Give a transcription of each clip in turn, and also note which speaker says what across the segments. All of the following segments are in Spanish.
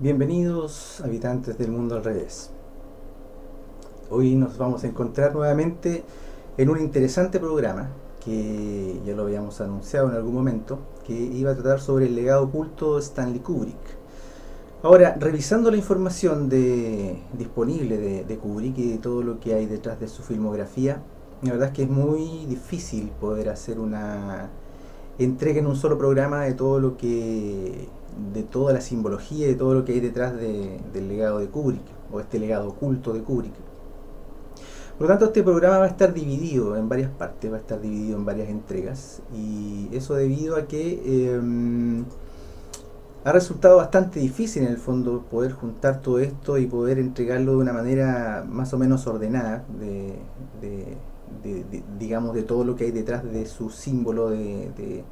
Speaker 1: Bienvenidos habitantes del mundo al revés. Hoy nos vamos a encontrar nuevamente en un interesante programa que ya lo habíamos anunciado en algún momento, que iba a tratar sobre el legado oculto de Stanley Kubrick. Ahora, revisando la información disponible de Kubrick y de todo lo que hay detrás de su filmografía, la verdad es que es muy difícil poder hacer una entrega en un solo programa de toda la simbología y de todo lo que hay detrás del legado de Kubrick, o este legado oculto de Kubrick. Por lo tanto, este programa va a estar dividido en varias partes, va a estar dividido en varias entregas, y eso debido a que ha resultado bastante difícil en el fondo poder juntar todo esto y poder entregarlo de una manera más o menos ordenada digamos, de todo lo que hay detrás de su símbolo de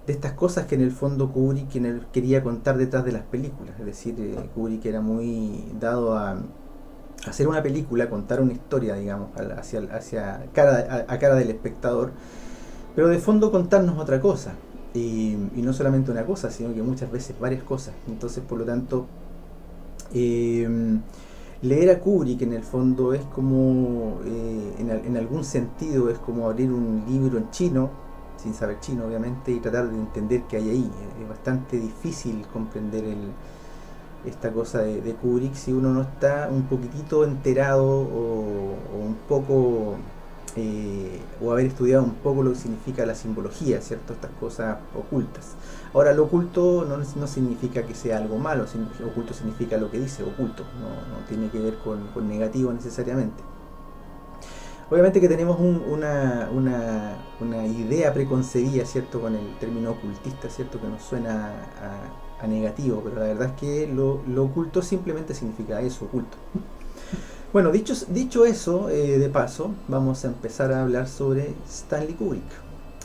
Speaker 1: estas cosas que en el fondo Kubrick quería contar detrás de las películas. Es decir, Kubrick era muy dado a hacer una película, contar una historia, digamos, hacia a cara del espectador, pero de fondo contarnos otra cosa. Y no solamente una cosa, sino que muchas veces varias cosas. Entonces, por lo tanto, eh, leer a Kubrick en el fondo es como, en algún sentido, es como abrir un libro en chino, sin saber chino obviamente, y tratar de entender qué hay ahí. Es bastante difícil comprender esta cosa de Kubrick si uno no está un poquitito enterado o un poco o haber estudiado un poco lo que significa la simbología, ¿cierto? Estas cosas ocultas. Ahora, lo oculto no significa que sea algo malo, oculto significa lo que dice oculto, no tiene que ver con negativo necesariamente. Obviamente que tenemos una idea preconcebida, ¿cierto? Con el término ocultista, ¿cierto? Que nos suena a negativo, pero la verdad es que lo oculto simplemente significa eso, oculto. Bueno, dicho eso, de paso, vamos a empezar a hablar sobre Stanley Kubrick.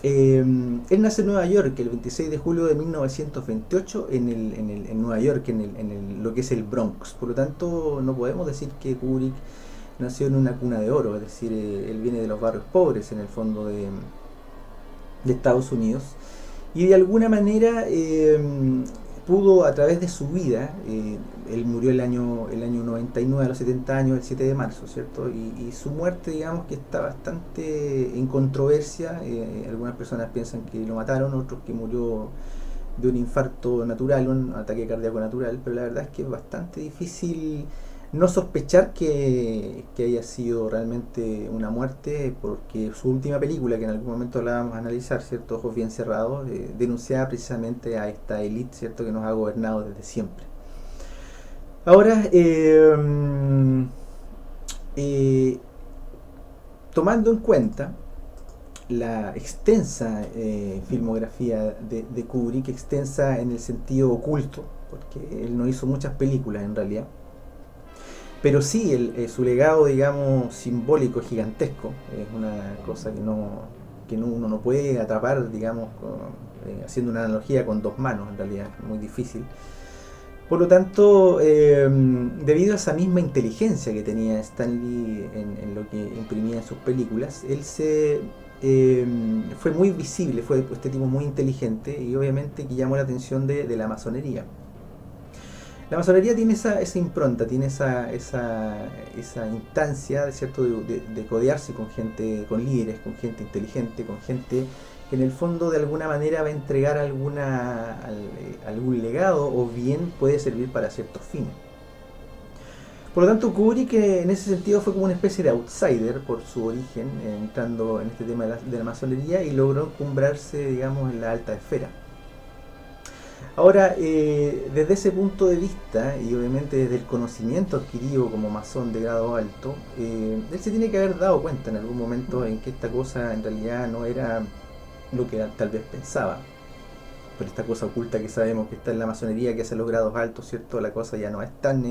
Speaker 1: Él nace en Nueva York el 26 de julio de 1928 en Nueva York, lo que es el Bronx. Por lo tanto, no podemos decir que Kubrick nació en una cuna de oro, es decir, él viene de los barrios pobres en el fondo de Estados Unidos, y de alguna manera pudo a través de su vida, él murió el año 99 a los 70 años, el 7 de marzo, ¿cierto? Y su muerte, digamos que está bastante en controversia. Algunas personas piensan que lo mataron, otros que murió de un infarto natural, un ataque cardíaco natural, pero la verdad es que es bastante difícil no sospechar que haya sido realmente una muerte, porque su última película, que en algún momento la vamos a analizar, ¿cierto? Ojos bien cerrados, denunciaba precisamente a esta élite, ¿cierto? Que nos ha gobernado desde siempre. Ahora, eh, tomando en cuenta la extensa filmografía de Kubrick, extensa en el sentido oculto, porque él no hizo muchas películas en realidad, pero sí, su legado, digamos, simbólico, gigantesco, es una cosa que uno no puede atrapar, digamos, haciendo una analogía con dos manos, en realidad, es muy difícil. Por lo tanto, debido a esa misma inteligencia que tenía Stanley en lo que imprimía en sus películas, él fue muy visible, fue este tipo muy inteligente y obviamente que llamó la atención de la masonería. La masonería tiene esa impronta, tiene esa instancia, ¿cierto? De codearse con gente, con líderes, con gente inteligente, con gente que en el fondo de alguna manera va a entregar algún legado o bien puede servir para ciertos fines. Por lo tanto, Kubrick en ese sentido fue como una especie de outsider por su origen, entrando en este tema de la masonería y logró encumbrarse, digamos, en la alta esfera. Ahora, desde ese punto de vista, y obviamente desde el conocimiento adquirido como masón de grado alto, él se tiene que haber dado cuenta en algún momento en que esta cosa en realidad no era lo que tal vez pensaba. Por esta cosa oculta que sabemos que está en la masonería, que hace los grados altos, ¿cierto? La cosa ya no es tan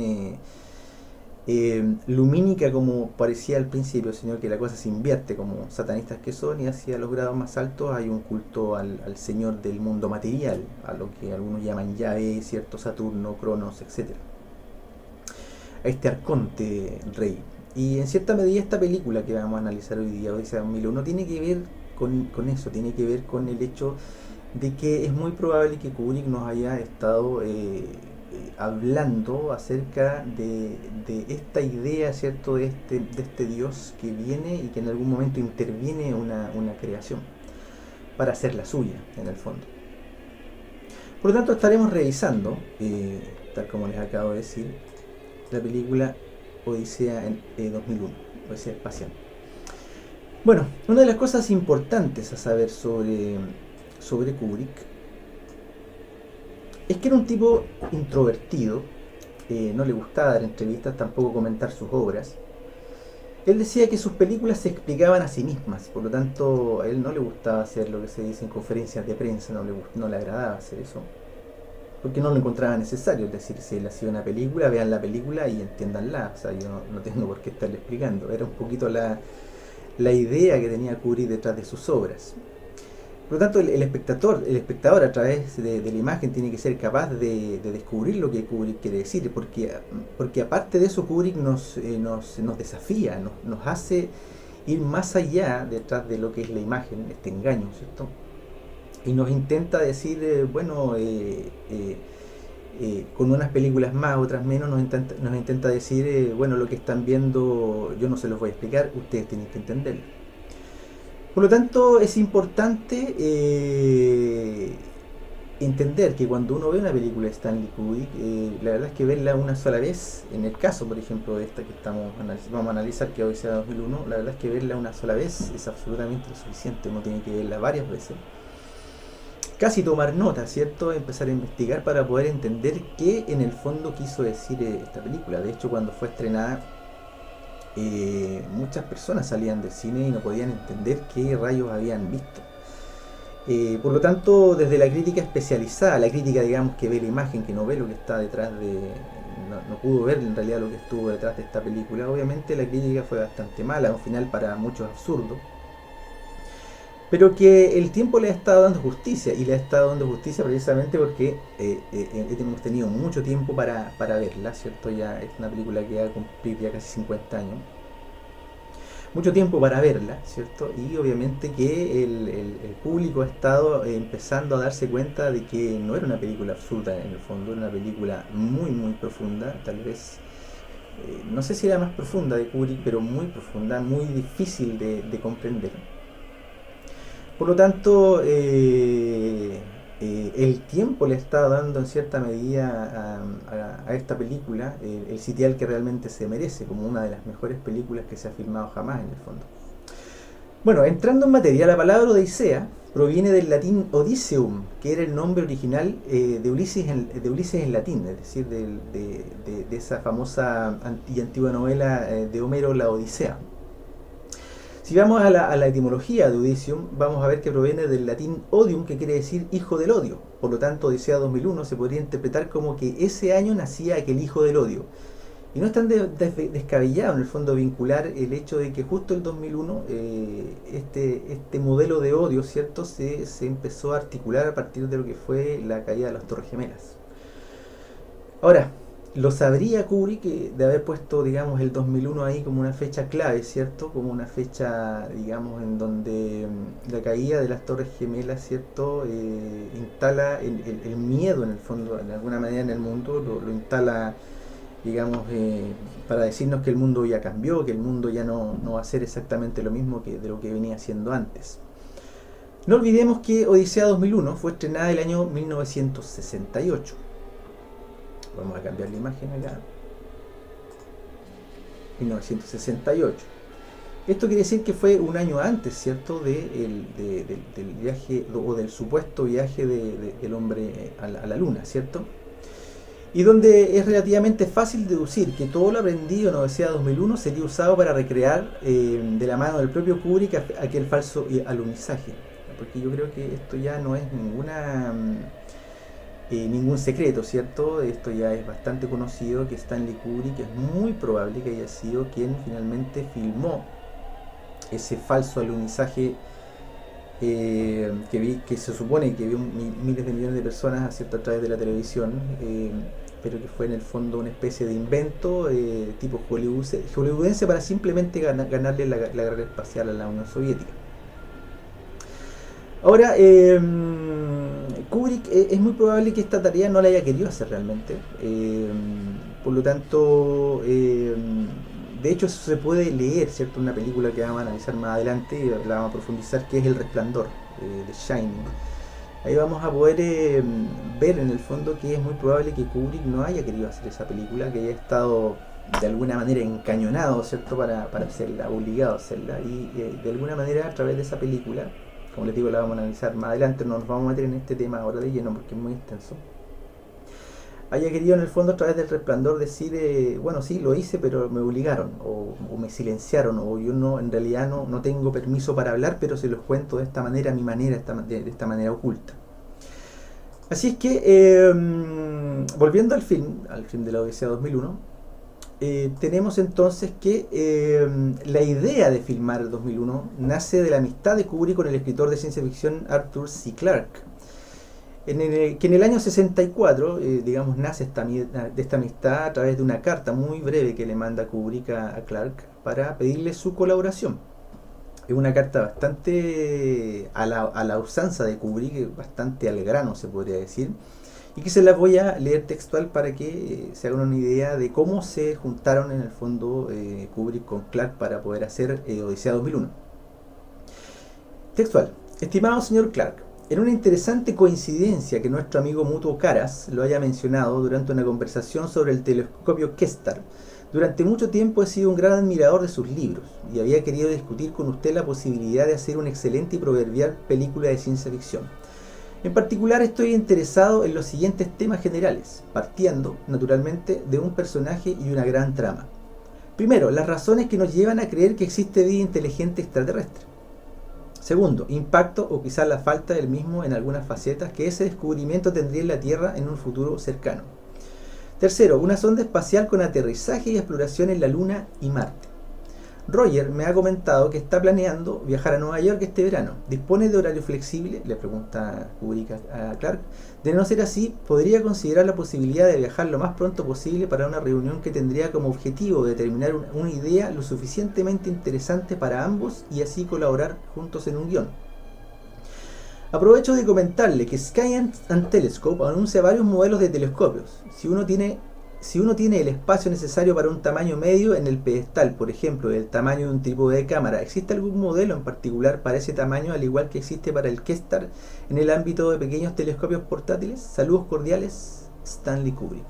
Speaker 1: lumínica como parecía al principio, sino que la cosa se invierte como satanistas que son, y hacia los grados más altos hay un culto al señor del mundo material, a lo que algunos llaman Yahvé, cierto, Saturno, Cronos, etcétera, a este arconte rey. Y en cierta medida esta película que vamos a analizar hoy día, Odisea 2001, tiene que ver con eso, tiene que ver con el hecho de que es muy probable que Kubrick nos haya estado hablando acerca de esta idea, ¿cierto?, de este Dios que viene y que en algún momento interviene una creación para hacerla suya, en el fondo. Por lo tanto, estaremos revisando, tal como les acabo de decir, la película Odisea en 2001, Odisea Espacial. Bueno, una de las cosas importantes a saber sobre Kubrick es que era un tipo introvertido, no le gustaba dar entrevistas, tampoco comentar sus obras. Él decía que sus películas se explicaban a sí mismas, por lo tanto a él no le gustaba hacer lo que se dice en conferencias de prensa, no le agradaba hacer eso, porque no lo encontraba necesario. Es decir, si él hacía una película, vean la película y entiéndanla, o sea, yo no tengo por qué estarle explicando. Era un poquito la idea que tenía Kubrick detrás de sus obras. Por lo tanto, el espectador a través de la imagen tiene que ser capaz de descubrir lo que Kubrick quiere decir, porque aparte de eso Kubrick nos desafía, nos hace ir más allá detrás de lo que es la imagen, este engaño, ¿cierto? Y nos intenta decir, con unas películas más, otras menos, nos intenta decir, bueno, lo que están viendo yo no se los voy a explicar, ustedes tienen que entenderlo. Por lo tanto, es importante entender que cuando uno ve una película de Stanley Kubrick, la verdad es que verla una sola vez, en el caso, por ejemplo, de esta que vamos a analizar, que hoy sea 2001, la verdad es que verla una sola vez es absolutamente suficiente. Uno tiene que verla varias veces, casi tomar nota, ¿cierto? Empezar a investigar para poder entender qué en el fondo quiso decir esta película. De hecho, cuando fue estrenada, muchas personas salían del cine y no podían entender qué rayos habían visto. Por lo tanto, desde la crítica especializada, la crítica, digamos, que ve la imagen, que no ve lo que está detrás no pudo ver en realidad lo que estuvo detrás de esta película, obviamente la crítica fue bastante mala, un final para muchos absurdo, pero que el tiempo le ha estado dando justicia, y le ha estado dando justicia precisamente porque hemos tenido mucho tiempo para verla, ¿cierto? Ya es una película que va a cumplir ya casi 50 años. Mucho tiempo para verla, ¿cierto? Y obviamente que el público ha estado empezando a darse cuenta de que no era una película absurda en el fondo, era una película muy muy profunda, tal vez, no sé si era más profunda de Kubrick, pero muy profunda, muy difícil de comprender. Por lo tanto, el tiempo le está dando en cierta medida a esta película el sitial que realmente se merece, como una de las mejores películas que se ha filmado jamás, en el fondo. Bueno, entrando en materia, la palabra Odisea proviene del latín Odiseum, que era el nombre original de Ulises en latín, es decir, de esa famosa y antigua novela de Homero, la Odisea. Si vamos a la etimología de Odysseum, vamos a ver que proviene del latín odium, que quiere decir hijo del odio. Por lo tanto, Odisea 2001 se podría interpretar como que ese año nacía aquel hijo del odio. Y no es tan descabellado en el fondo vincular el hecho de que justo el 2001 este modelo de odio, ¿cierto?, se empezó a articular a partir de lo que fue la caída de las Torres Gemelas. Ahora, lo sabría Kubrick de haber puesto, digamos, el 2001 ahí como una fecha clave, ¿cierto? Como una fecha, digamos, en donde la caída de las Torres Gemelas, ¿cierto?, instala el miedo, en el fondo, de alguna manera en el mundo, lo instala, digamos, para decirnos que el mundo ya cambió, que el mundo ya no va a ser exactamente lo mismo de lo que venía haciendo antes. No olvidemos que Odisea 2001 fue estrenada el año 1968. Vamos a cambiar la imagen acá. 1968. Esto quiere decir que fue un año antes, ¿cierto?, del viaje o del supuesto viaje del hombre a la luna, ¿cierto? Y donde es relativamente fácil deducir que todo lo aprendido en Odisea 2001 sería usado para recrear de la mano del propio Kubrick aquel falso alunizaje. Porque yo creo que esto ya no es ningún secreto, ¿cierto? Esto ya es bastante conocido, que Stanley Kubrick es muy probable que haya sido quien finalmente filmó ese falso alunizaje que se supone que vio miles de millones de personas, ¿cierto?, a través de la televisión, pero que fue en el fondo una especie de invento tipo hollywoodense para simplemente ganarle la guerra espacial a la Unión Soviética. Ahora, Kubrick es muy probable que esta tarea no la haya querido hacer realmente. Por lo tanto, de hecho eso se puede leer, ¿cierto? Una película que vamos a analizar más adelante y la vamos a profundizar, que es El Resplandor, de Shining. Ahí vamos a poder ver en el fondo que es muy probable que Kubrick no haya querido hacer esa película, que haya estado de alguna manera encañonado, ¿cierto? Para hacerla, obligado a hacerla. Y de alguna manera a través de esa película, como les digo, la vamos a analizar más adelante, no nos vamos a meter en este tema ahora de lleno porque es muy extenso, haya querido en el fondo a través del Resplandor decir, bueno, sí, lo hice, pero me obligaron, o me silenciaron, o yo no, en realidad no tengo permiso para hablar, pero se los cuento de esta manera, a mi manera, de esta manera oculta. Así es que, volviendo al film de la Odisea 2001, tenemos entonces que la idea de filmar el 2001 nace de la amistad de Kubrick con el escritor de ciencia ficción Arthur C. Clarke, que en el año 64, digamos, nace de esta amistad a través de una carta muy breve que le manda Kubrick a Clarke para pedirle su colaboración. Es una carta bastante a la usanza de Kubrick, bastante al grano se podría decir, y que se las voy a leer textual para que se hagan una idea de cómo se juntaron en el fondo Kubrick con Clarke para poder hacer Odisea 2001. Textual: estimado señor Clarke, en una interesante coincidencia que nuestro amigo mutuo Caras lo haya mencionado durante una conversación sobre el telescopio Kestar, durante mucho tiempo he sido un gran admirador de sus libros y había querido discutir con usted la posibilidad de hacer una excelente y proverbial película de ciencia ficción. En particular estoy interesado en los siguientes temas generales, partiendo, naturalmente, de un personaje y una gran trama. Primero, las razones que nos llevan a creer que existe vida inteligente extraterrestre. Segundo, impacto o quizás la falta del mismo en algunas facetas que ese descubrimiento tendría en la Tierra en un futuro cercano. Tercero, una sonda espacial con aterrizaje y exploración en la Luna y Marte. Roger me ha comentado que está planeando viajar a Nueva York este verano. ¿Dispone de horario flexible?, le pregunta Kubrick a Clarke. De no ser así, podría considerar la posibilidad de viajar lo más pronto posible para una reunión que tendría como objetivo determinar una idea lo suficientemente interesante para ambos y así colaborar juntos en un guión. Aprovecho de comentarle que Sky and Telescope anuncia varios modelos de telescopios. Si uno tiene el espacio necesario para un tamaño medio en el pedestal, por ejemplo, del tamaño de un trípode de cámara, ¿existe algún modelo en particular para ese tamaño, al igual que existe para el Kestar en el ámbito de pequeños telescopios portátiles? Saludos cordiales, Stanley Kubrick.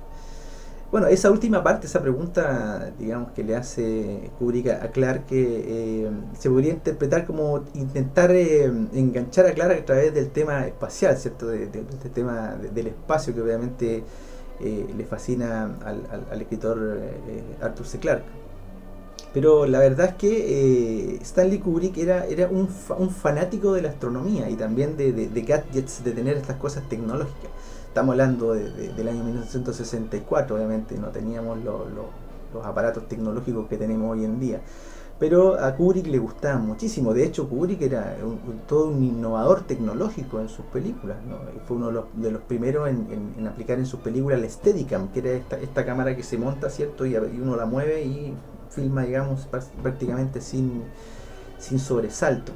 Speaker 1: Bueno, esa última parte, esa pregunta, digamos, que le hace Kubrick a Clarke, se podría interpretar como intentar enganchar a Clarke a través del tema espacial, ¿cierto? De este tema del espacio que obviamente le fascina al escritor Arthur C. Clarke. Pero la verdad es que Stanley Kubrick era un fanático de la astronomía y también de gadgets, de tener estas cosas tecnológicas. Estamos hablando del año 1964, obviamente no teníamos los aparatos tecnológicos que tenemos hoy en día. Pero a Kubrick le gustaba muchísimo. De hecho, Kubrick era todo un innovador tecnológico en sus películas, ¿no? Fue uno de los primeros en aplicar en sus películas la Steadicam, que era esta cámara que se monta, ¿cierto? Y uno la mueve y filma, digamos, prácticamente sin sobresalto.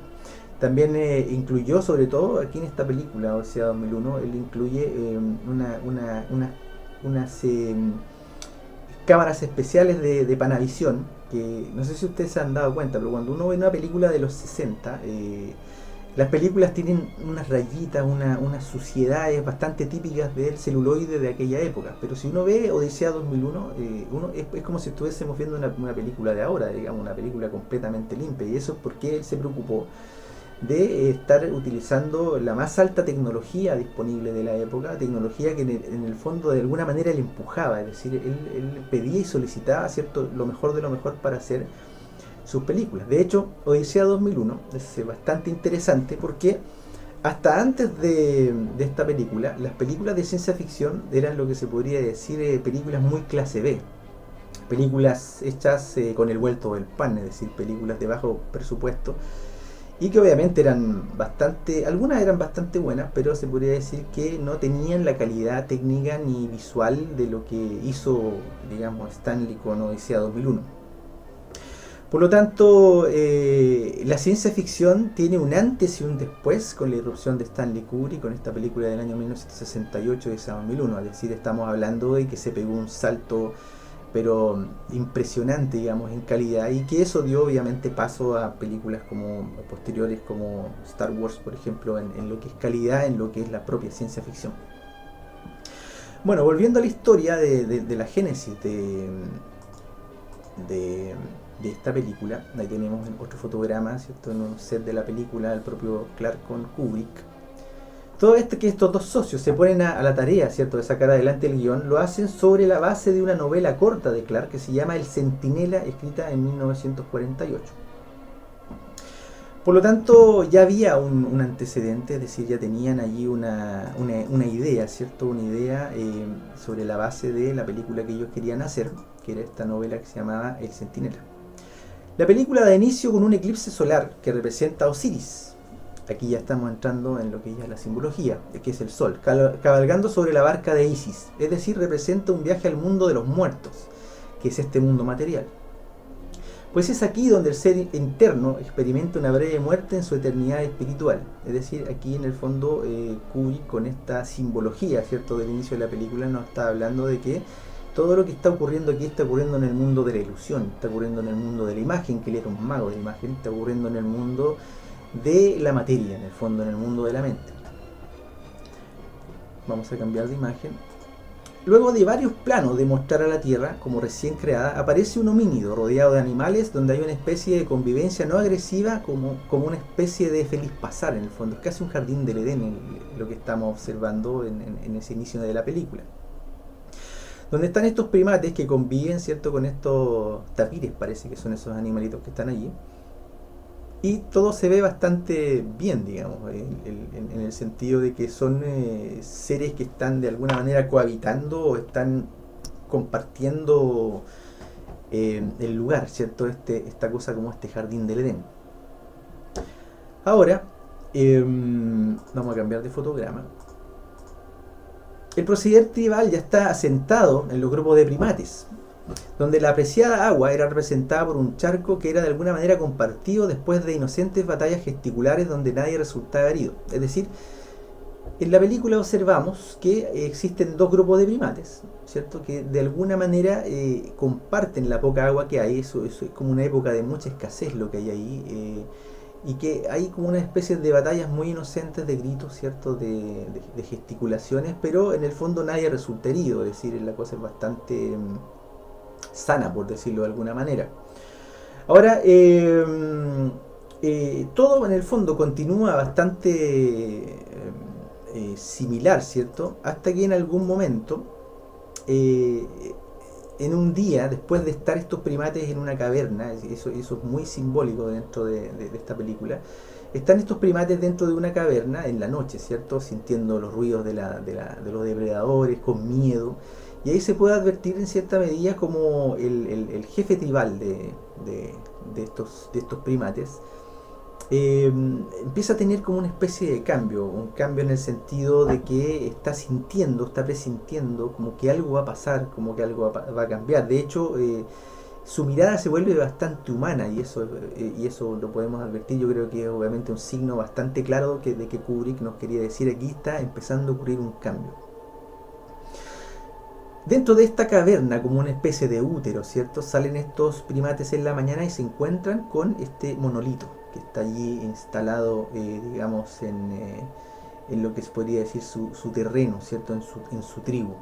Speaker 1: También incluyó, sobre todo aquí en esta película, Odisea 2001, él incluye unas cámaras especiales de Panavisión, que no sé si ustedes se han dado cuenta, pero cuando uno ve una película de los 60, las películas tienen unas rayitas, unas suciedades bastante típicas del celuloide de aquella época. Pero si uno ve Odisea 2001, es como si estuviésemos viendo una película de ahora, digamos, una película completamente limpia. Y eso es porque él se preocupó de estar utilizando la más alta tecnología disponible de la época, tecnología que en el fondo de alguna manera le empujaba, es decir, él pedía y solicitaba, ¿cierto?, lo mejor de lo mejor para hacer sus películas. De hecho, Odisea 2001 es bastante interesante porque hasta antes de esta película, las películas de ciencia ficción eran lo que se podría decir películas muy clase B, películas hechas con el vuelto del pan, es decir, películas de bajo presupuesto, y que obviamente algunas eran bastante buenas, pero se podría decir que no tenían la calidad técnica ni visual de lo que hizo, digamos, Stanley con Odisea 2001. Por lo tanto, la ciencia ficción tiene un antes y un después con la irrupción de Stanley Kubrick, con esta película del año 1968 y esa 2001. Es decir, estamos hablando de que se pegó un salto, pero impresionante, digamos, en calidad, y que eso dio obviamente paso a películas como posteriores como Star Wars, por ejemplo, en lo que es calidad, en lo que es la propia ciencia ficción. Bueno, volviendo a la historia de la génesis de, de esta película, ahí tenemos otro fotograma, ¿cierto? En un set de la película, el propio Clark con Kubrick. Todo esto que estos dos socios se ponen a la tarea, ¿cierto?, de sacar adelante el guión, lo hacen sobre la base de una novela corta de Clark que se llama El Centinela, escrita en 1948. Por lo tanto, ya había un antecedente, es decir, ya tenían allí una idea, ¿cierto? Una idea sobre la base de la película que ellos querían hacer, que era esta novela que se llamaba El Centinela. La película da inicio con un eclipse solar que representa a Osiris. Aquí ya estamos entrando en lo que ya es la simbología, que es el sol, cabalgando sobre la barca de Isis, es decir, representa un viaje al mundo de los muertos, que es este mundo material. Pues es aquí donde el ser interno experimenta una breve muerte en su eternidad espiritual. Es decir, aquí en el fondo Kubrick, con esta simbología, ¿cierto?, del inicio de la película, nos está hablando de que todo lo que está ocurriendo aquí está ocurriendo en el mundo de la ilusión, está ocurriendo en el mundo de la imagen, que él era un mago de la imagen, está ocurriendo en el mundo de la materia, en el fondo, en el mundo de la mente. Vamos a cambiar de imagen. Luego de varios planos de mostrar a la Tierra como recién creada, aparece un homínido rodeado de animales, donde hay una especie de convivencia no agresiva, como una especie de feliz pasar, en el fondo. Es casi un jardín del Edén lo que estamos observando en ese inicio de la película. Donde están estos primates que conviven, ¿cierto?, con estos tapires, parece que son esos animalitos que están allí. Y todo se ve bastante bien, digamos, en el sentido de que son seres que están de alguna manera cohabitando o están compartiendo el lugar, ¿cierto? Esta cosa como este jardín del Edén. Ahora, vamos a cambiar de fotograma. El proceder tribal ya está asentado en los grupos de primates, donde la apreciada agua era representada por un charco que era de alguna manera compartido después de inocentes batallas gesticulares donde nadie resultaba herido. Es decir, en la película observamos que existen dos grupos de primates, ¿cierto?, que de alguna manera comparten la poca agua que hay. Eso es como una época de mucha escasez lo que hay ahí, y que hay como una especie de batallas muy inocentes, de gritos, ¿cierto?, de gesticulaciones, pero en el fondo nadie resulta herido. Es decir, la cosa es bastante sana, por decirlo de alguna manera. Ahora, todo en el fondo continúa bastante similar, ¿cierto?, hasta que en algún momento, en un día, después de estar estos primates en una caverna, eso es muy simbólico dentro de esta película, están estos primates dentro de una caverna en la noche, ¿cierto?, sintiendo los ruidos de los depredadores, con miedo. Y ahí se puede advertir en cierta medida como el jefe tribal de estos primates empieza a tener como una especie de cambio, un cambio en el sentido de que está sintiendo, está presintiendo como que algo va a pasar, como que algo va a cambiar. De hecho, su mirada se vuelve bastante humana, y eso lo podemos advertir. Yo creo que es obviamente un signo bastante claro de que Kubrick nos quería decir: aquí está empezando a ocurrir un cambio. Dentro de esta caverna, como una especie de útero, ¿cierto?, salen estos primates en la mañana y se encuentran con este monolito que está allí instalado, digamos, en lo que se podría decir su terreno, ¿cierto?, en su tribu.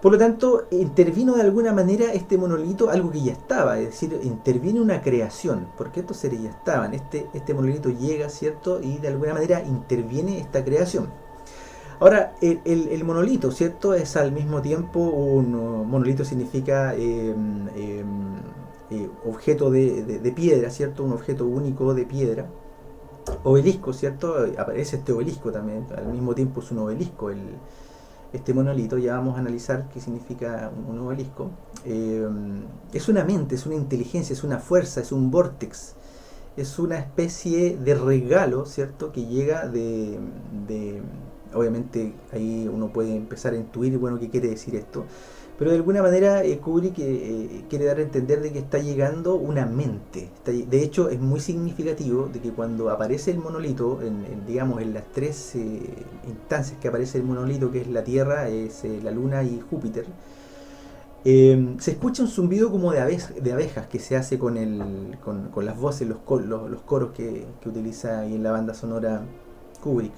Speaker 1: Por lo tanto, intervino de alguna manera este monolito, algo que ya estaba, es decir, interviene una creación, porque estos seres ya estaban. Este monolito llega, ¿cierto?, y de alguna manera interviene esta creación. Ahora, el monolito, ¿cierto?, es al mismo tiempo monolito significa objeto de piedra, ¿cierto?, un objeto único de piedra. Obelisco, ¿cierto?, aparece este obelisco también, al mismo tiempo es un obelisco este monolito. Ya vamos a analizar qué significa un obelisco. Es una mente, es una inteligencia, es una fuerza, es un vórtex, es una especie de regalo, ¿cierto?, que llega de Obviamente ahí uno puede empezar a intuir, bueno, qué quiere decir esto. Pero de alguna manera Kubrick quiere dar a entender de que está llegando una mente. De hecho, es muy significativo de que cuando aparece el monolito, digamos, en las tres instancias que aparece el monolito, que es la Tierra, es la Luna y Júpiter, se escucha un zumbido como de abejas que se hace con las voces, los coros que utiliza ahí en la banda sonora Kubrick.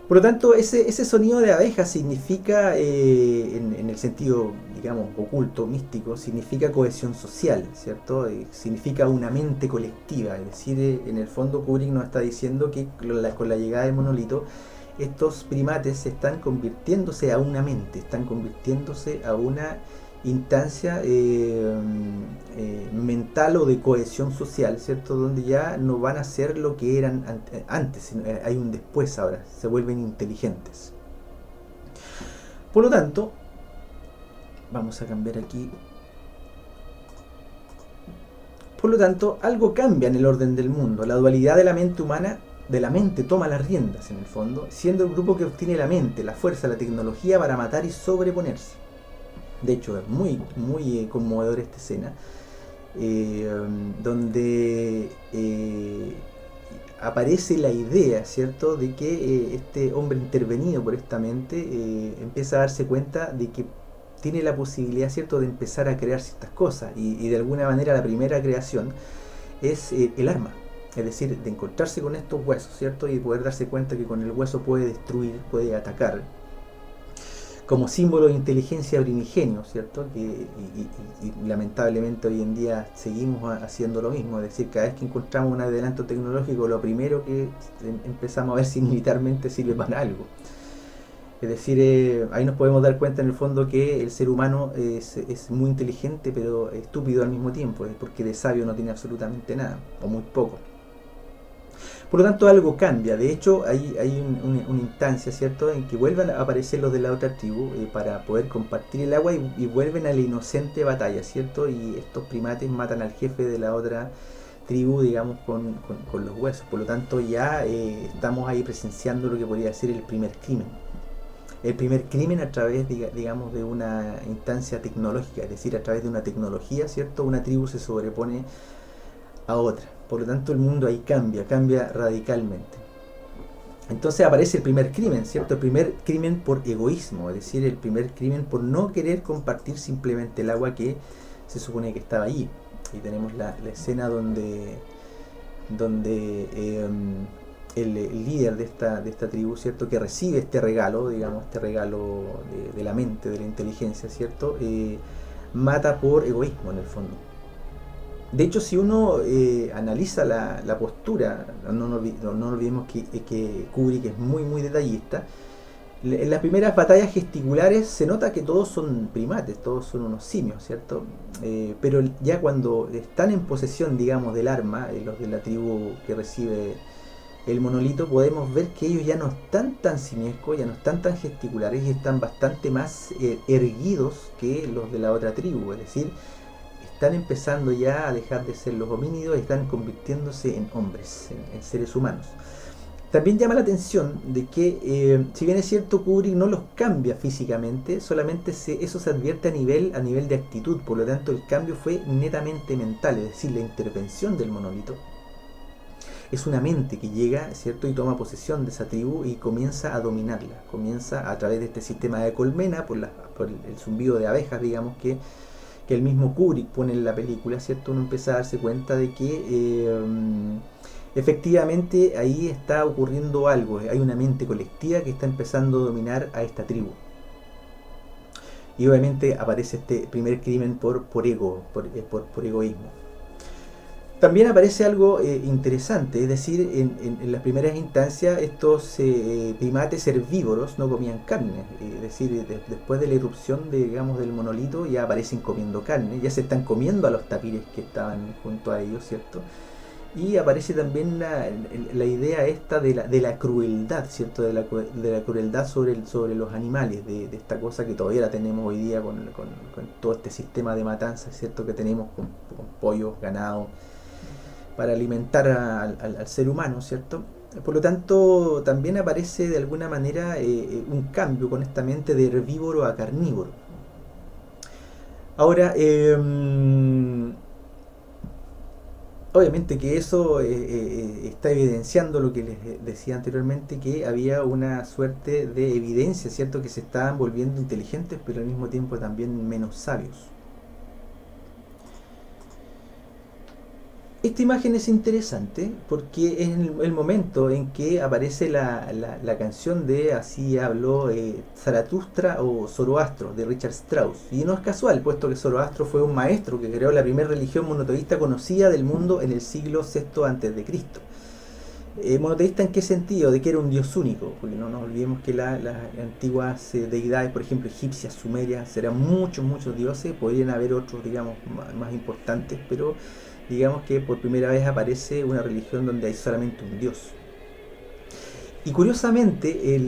Speaker 1: Por lo tanto, ese sonido de abeja significa, en el sentido, digamos, oculto, místico, significa cohesión social, ¿cierto? Significa una mente colectiva. Es decir, en el fondo Kubrick nos está diciendo que con la llegada del monolito, estos primates están convirtiéndose a una mente, están convirtiéndose a una instancia mental o de cohesión social, ¿cierto? Donde ya no van a ser lo que eran antes, hay un después ahora, se vuelven inteligentes. Por lo tanto, vamos a cambiar aquí. Por lo tanto, algo cambia en el orden del mundo, la dualidad de la mente humana, de la mente toma las riendas en el fondo, siendo el grupo que obtiene la mente, la fuerza, la tecnología para matar y sobreponerse. De hecho, es muy, muy conmovedora esta escena, donde aparece la idea, ¿cierto?, de que este hombre intervenido por esta mente empieza a darse cuenta de que tiene la posibilidad, ¿cierto?, de empezar a crear ciertas cosas. Y de alguna manera la primera creación es el arma. Es decir, de encontrarse con estos huesos, ¿cierto?, y poder darse cuenta que con el hueso puede destruir, puede atacar, como símbolo de inteligencia primigenio, ¿cierto? Y lamentablemente hoy en día seguimos haciendo lo mismo, es decir, cada vez que encontramos un adelanto tecnológico, lo primero que empezamos a ver si militarmente sirve para algo. Es decir, ahí nos podemos dar cuenta en el fondo que el ser humano es muy inteligente, pero estúpido al mismo tiempo, porque de sabio no tiene absolutamente nada, o muy poco. Por lo tanto, algo cambia. De hecho, hay una instancia, ¿cierto?, en que vuelven a aparecer los de la otra tribu para poder compartir el agua y vuelven a la inocente batalla, ¿cierto? Y estos primates matan al jefe de la otra tribu, digamos, con los huesos. Por lo tanto, ya estamos ahí presenciando lo que podría ser el primer crimen. El primer crimen a través, digamos, de una instancia tecnológica, es decir, a través de una tecnología, ¿cierto? Una tribu se sobrepone a otra. Por lo tanto, el mundo ahí cambia radicalmente. Entonces aparece el primer crimen, ¿cierto? El primer crimen por egoísmo, es decir, el primer crimen por no querer compartir simplemente el agua que se supone que estaba allí. Y tenemos la escena donde el líder de esta tribu, ¿cierto?, que recibe este regalo, digamos, este regalo de la mente, de la inteligencia, ¿cierto?, mata por egoísmo en el fondo. De hecho, si uno analiza la postura, no olvidemos que Kubrick es muy, muy detallista. En las primeras batallas gesticulares se nota que todos son primates, todos son unos simios, ¿cierto? Pero ya cuando están en posesión, digamos, del arma, los de la tribu que recibe el monolito, podemos ver que ellos ya no están tan simiescos, ya no están tan gesticulares y están bastante más erguidos que los de la otra tribu, es decir, están empezando ya a dejar de ser los homínidos y están convirtiéndose en hombres, en seres humanos. También llama la atención de que, si bien es cierto, Kubrick no los cambia físicamente, solamente eso se advierte a nivel de actitud. Por lo tanto, el cambio fue netamente mental, es decir, la intervención del monolito es una mente que llega, ¿cierto?, y toma posesión de esa tribu y comienza a dominarla, comienza a través de este sistema de colmena, por el zumbido de abejas, digamos, que el mismo Kubrick pone en la película, ¿cierto? Uno empieza a darse cuenta de que efectivamente ahí está ocurriendo algo, hay una mente colectiva que está empezando a dominar a esta tribu. Y obviamente aparece este primer crimen por egoísmo. También aparece algo interesante, es decir, en las primeras instancias estos primates herbívoros no comían carne, es decir, después de la irrupción digamos, del monolito ya aparecen comiendo carne, ya se están comiendo a los tapires que estaban junto a ellos, ¿cierto? Y aparece también la idea esta de la crueldad, ¿cierto? De la crueldad sobre los animales, de esta cosa que todavía la tenemos hoy día con todo este sistema de matanzas, ¿cierto? Que tenemos con pollos, ganado, para alimentar al ser humano, ¿cierto? Por lo tanto, también aparece de alguna manera un cambio con esta mente de herbívoro a carnívoro. Ahora, obviamente que eso está evidenciando lo que les decía anteriormente, que había una suerte de evidencia, ¿cierto? Que se estaban volviendo inteligentes, pero al mismo tiempo también menos sabios. Esta imagen es interesante porque es el momento en que aparece la canción de Así habló Zaratustra o Zoroastro de Richard Strauss. Y no es casual, puesto que Zoroastro fue un maestro que creó la primera religión monoteísta conocida del mundo en el siglo VI antes de Cristo. ¿Monoteísta en qué sentido? De que era un dios único, porque no nos olvidemos que las antiguas deidades, por ejemplo egipcias, sumerias, eran muchos dioses, podrían haber otros, digamos, más importantes, pero digamos que por primera vez aparece una religión donde hay solamente un dios. Y curiosamente,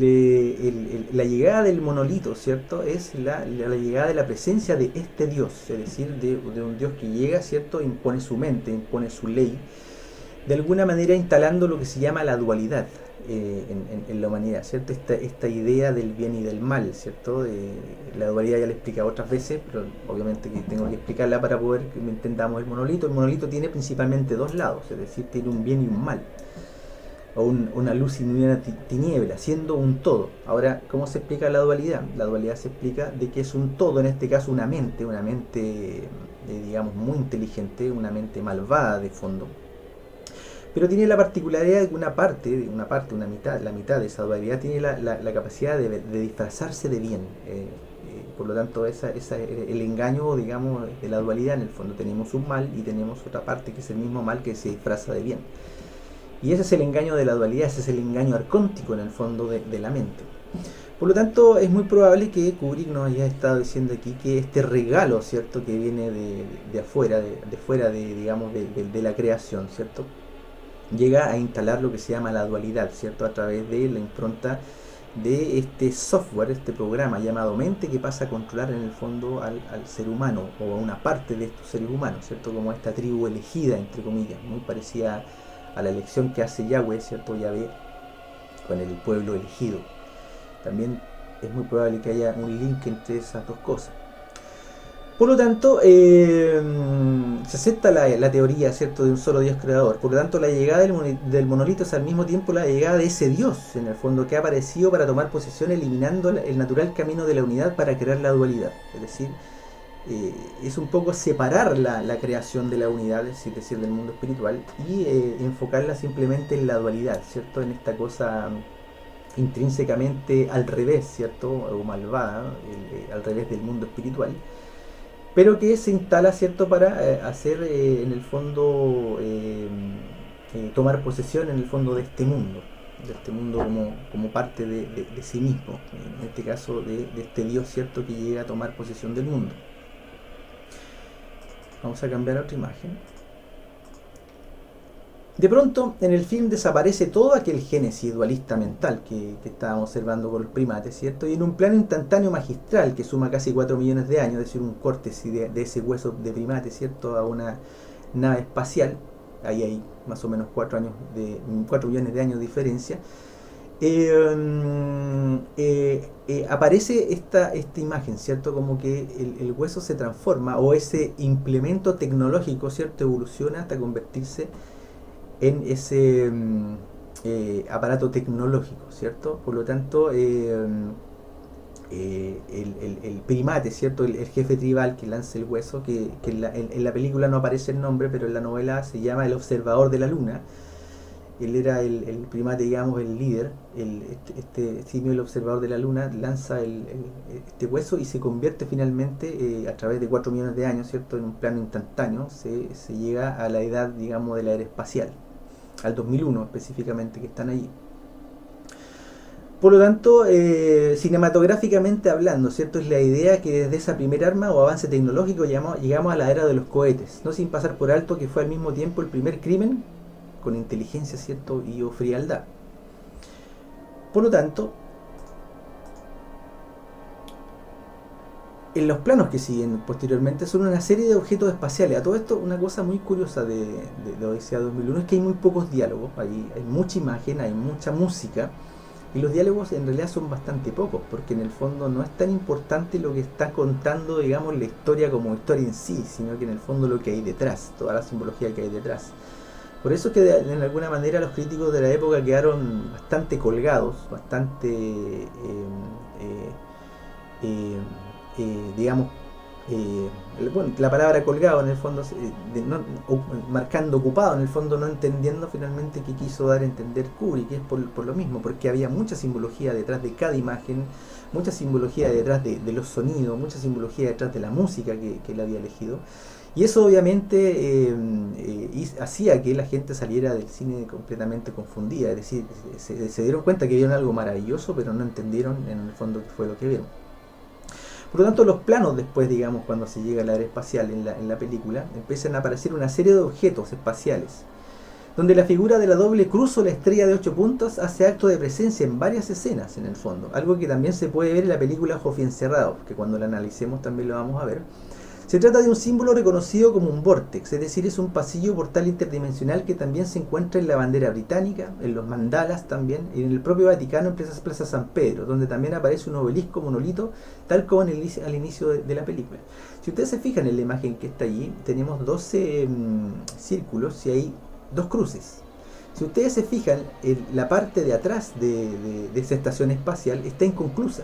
Speaker 1: la llegada del monolito, ¿cierto? Es la llegada de la presencia de este dios, es decir, de un dios que llega, ¿cierto? Impone su mente, impone su ley, de alguna manera instalando lo que se llama la dualidad en la humanidad, ¿cierto? Esta idea del bien y del mal, ¿cierto? La dualidad ya la he explicado otras veces, pero obviamente que tengo que explicarla para poder que entendamos el monolito. El monolito tiene principalmente dos lados, es decir, tiene un bien y un mal, o una luz y una tiniebla, siendo un todo. Ahora, ¿cómo se explica la dualidad? La dualidad se explica de que es un todo, en este caso una mente digamos, muy inteligente, una mente malvada de fondo, pero tiene la particularidad de que una mitad, la mitad de esa dualidad tiene la capacidad de disfrazarse de bien. Por lo tanto, esa el engaño, digamos, de la dualidad. En el fondo tenemos un mal y tenemos otra parte que es el mismo mal que se disfraza de bien. Y ese es el engaño de la dualidad, ese es el engaño arcóntico en el fondo de la mente. Por lo tanto, es muy probable que Kubrick nos haya estado diciendo aquí que este regalo, ¿cierto?, que viene de afuera, de fuera digamos, de la creación, ¿cierto?, llega a instalar lo que se llama la dualidad, ¿cierto?, a través de la impronta de este software, este programa llamado mente, que pasa a controlar en el fondo al ser humano o a una parte de estos seres humanos, ¿cierto?, como esta tribu elegida, entre comillas, muy parecida a la elección que hace Yahweh, ¿cierto?, Yahvé, con el pueblo elegido. También es muy probable que haya un link entre esas dos cosas. Por lo tanto, se acepta la teoría, ¿cierto?, de un solo Dios creador. Por lo tanto, la llegada del monolito es al mismo tiempo la llegada de ese Dios, en el fondo, que ha aparecido para tomar posesión, eliminando el natural camino de la unidad para crear la dualidad. Es decir, es un poco separar la creación de la unidad, es decir, del mundo espiritual, y enfocarla simplemente en la dualidad, ¿cierto?, en esta cosa intrínsecamente al revés, ¿cierto?, o malvada, al revés del mundo espiritual, pero que se instala, ¿cierto?, para hacer en el fondo tomar posesión en el fondo de este mundo como parte de sí mismo, en este caso de este Dios, ¿cierto?, que llega a tomar posesión del mundo. Vamos a cambiar a otra imagen. De pronto, en el film desaparece todo aquel génesis dualista mental que estábamos observando con los primates, ¿cierto? Y en un plano instantáneo magistral que suma casi 4 millones de años, es decir, un corte de ese hueso de primate, ¿cierto?, a una nave espacial, ahí hay más o menos 4 millones de años de diferencia, aparece esta imagen, ¿cierto? Como que el hueso se transforma, o ese implemento tecnológico, ¿cierto?, evoluciona hasta convertirse en ese aparato tecnológico, ¿cierto? Por lo tanto, el primate, ¿cierto?, el jefe tribal que lanza el hueso, que en la película no aparece el nombre, pero en la novela se llama el observador de la luna. Él era el primate, digamos, el líder, este simio, el observador de la luna, lanza este hueso y se convierte finalmente, a través de 4 millones de años, ¿cierto?, en un plano instantáneo, se llega a la edad, digamos, de la era espacial, al 2001 específicamente, que están allí. Por lo tanto, cinematográficamente hablando, ¿cierto?, es la idea que desde esa primera arma o avance tecnológico llegamos a la era de los cohetes, no sin pasar por alto que fue al mismo tiempo el primer crimen con inteligencia, ¿cierto?, y o frialdad. Por lo tanto, en los planos que siguen posteriormente son una serie de objetos espaciales. A todo esto, una cosa muy curiosa de Odisea 2001 es que hay muy pocos diálogos, hay mucha imagen, hay mucha música, y los diálogos en realidad son bastante pocos, porque en el fondo no es tan importante lo que está contando, digamos, la historia como historia en sí, sino que en el fondo lo que hay detrás, toda la simbología que hay detrás. Por eso es que de alguna manera los críticos de la época quedaron bastante colgados, bastante, eh, digamos, eh, bueno, la palabra colgado en el fondo, marcando ocupado en el fondo, no entendiendo finalmente qué quiso dar a entender Kubrick, que es por lo mismo, porque había mucha simbología detrás de cada imagen, mucha simbología detrás de los sonidos, mucha simbología detrás de la música que él había elegido. Y eso obviamente hacía que la gente saliera del cine completamente confundida, es decir, se dieron cuenta que vieron algo maravilloso, pero no entendieron en el fondo qué fue lo que vieron. Por lo tanto, los planos después, digamos, cuando se llega al área espacial en la película, empiezan a aparecer una serie de objetos espaciales, donde la figura de la doble cruz o la estrella de 8 puntas hace acto de presencia en varias escenas, en el fondo. Algo que también se puede ver en la película Jofi Encerrado, que cuando la analicemos también lo vamos a ver. Se trata de un símbolo reconocido como un vórtex, es decir, es un pasillo portal interdimensional que también se encuentra en la bandera británica, en los mandalas también, y en el propio Vaticano en Plaza San Pedro, donde también aparece un obelisco monolito, tal como al inicio de la película. Si ustedes se fijan en la imagen que está allí, tenemos 12 círculos y hay 2 cruces. Si ustedes se fijan, la parte de atrás de esa estación espacial está inconclusa.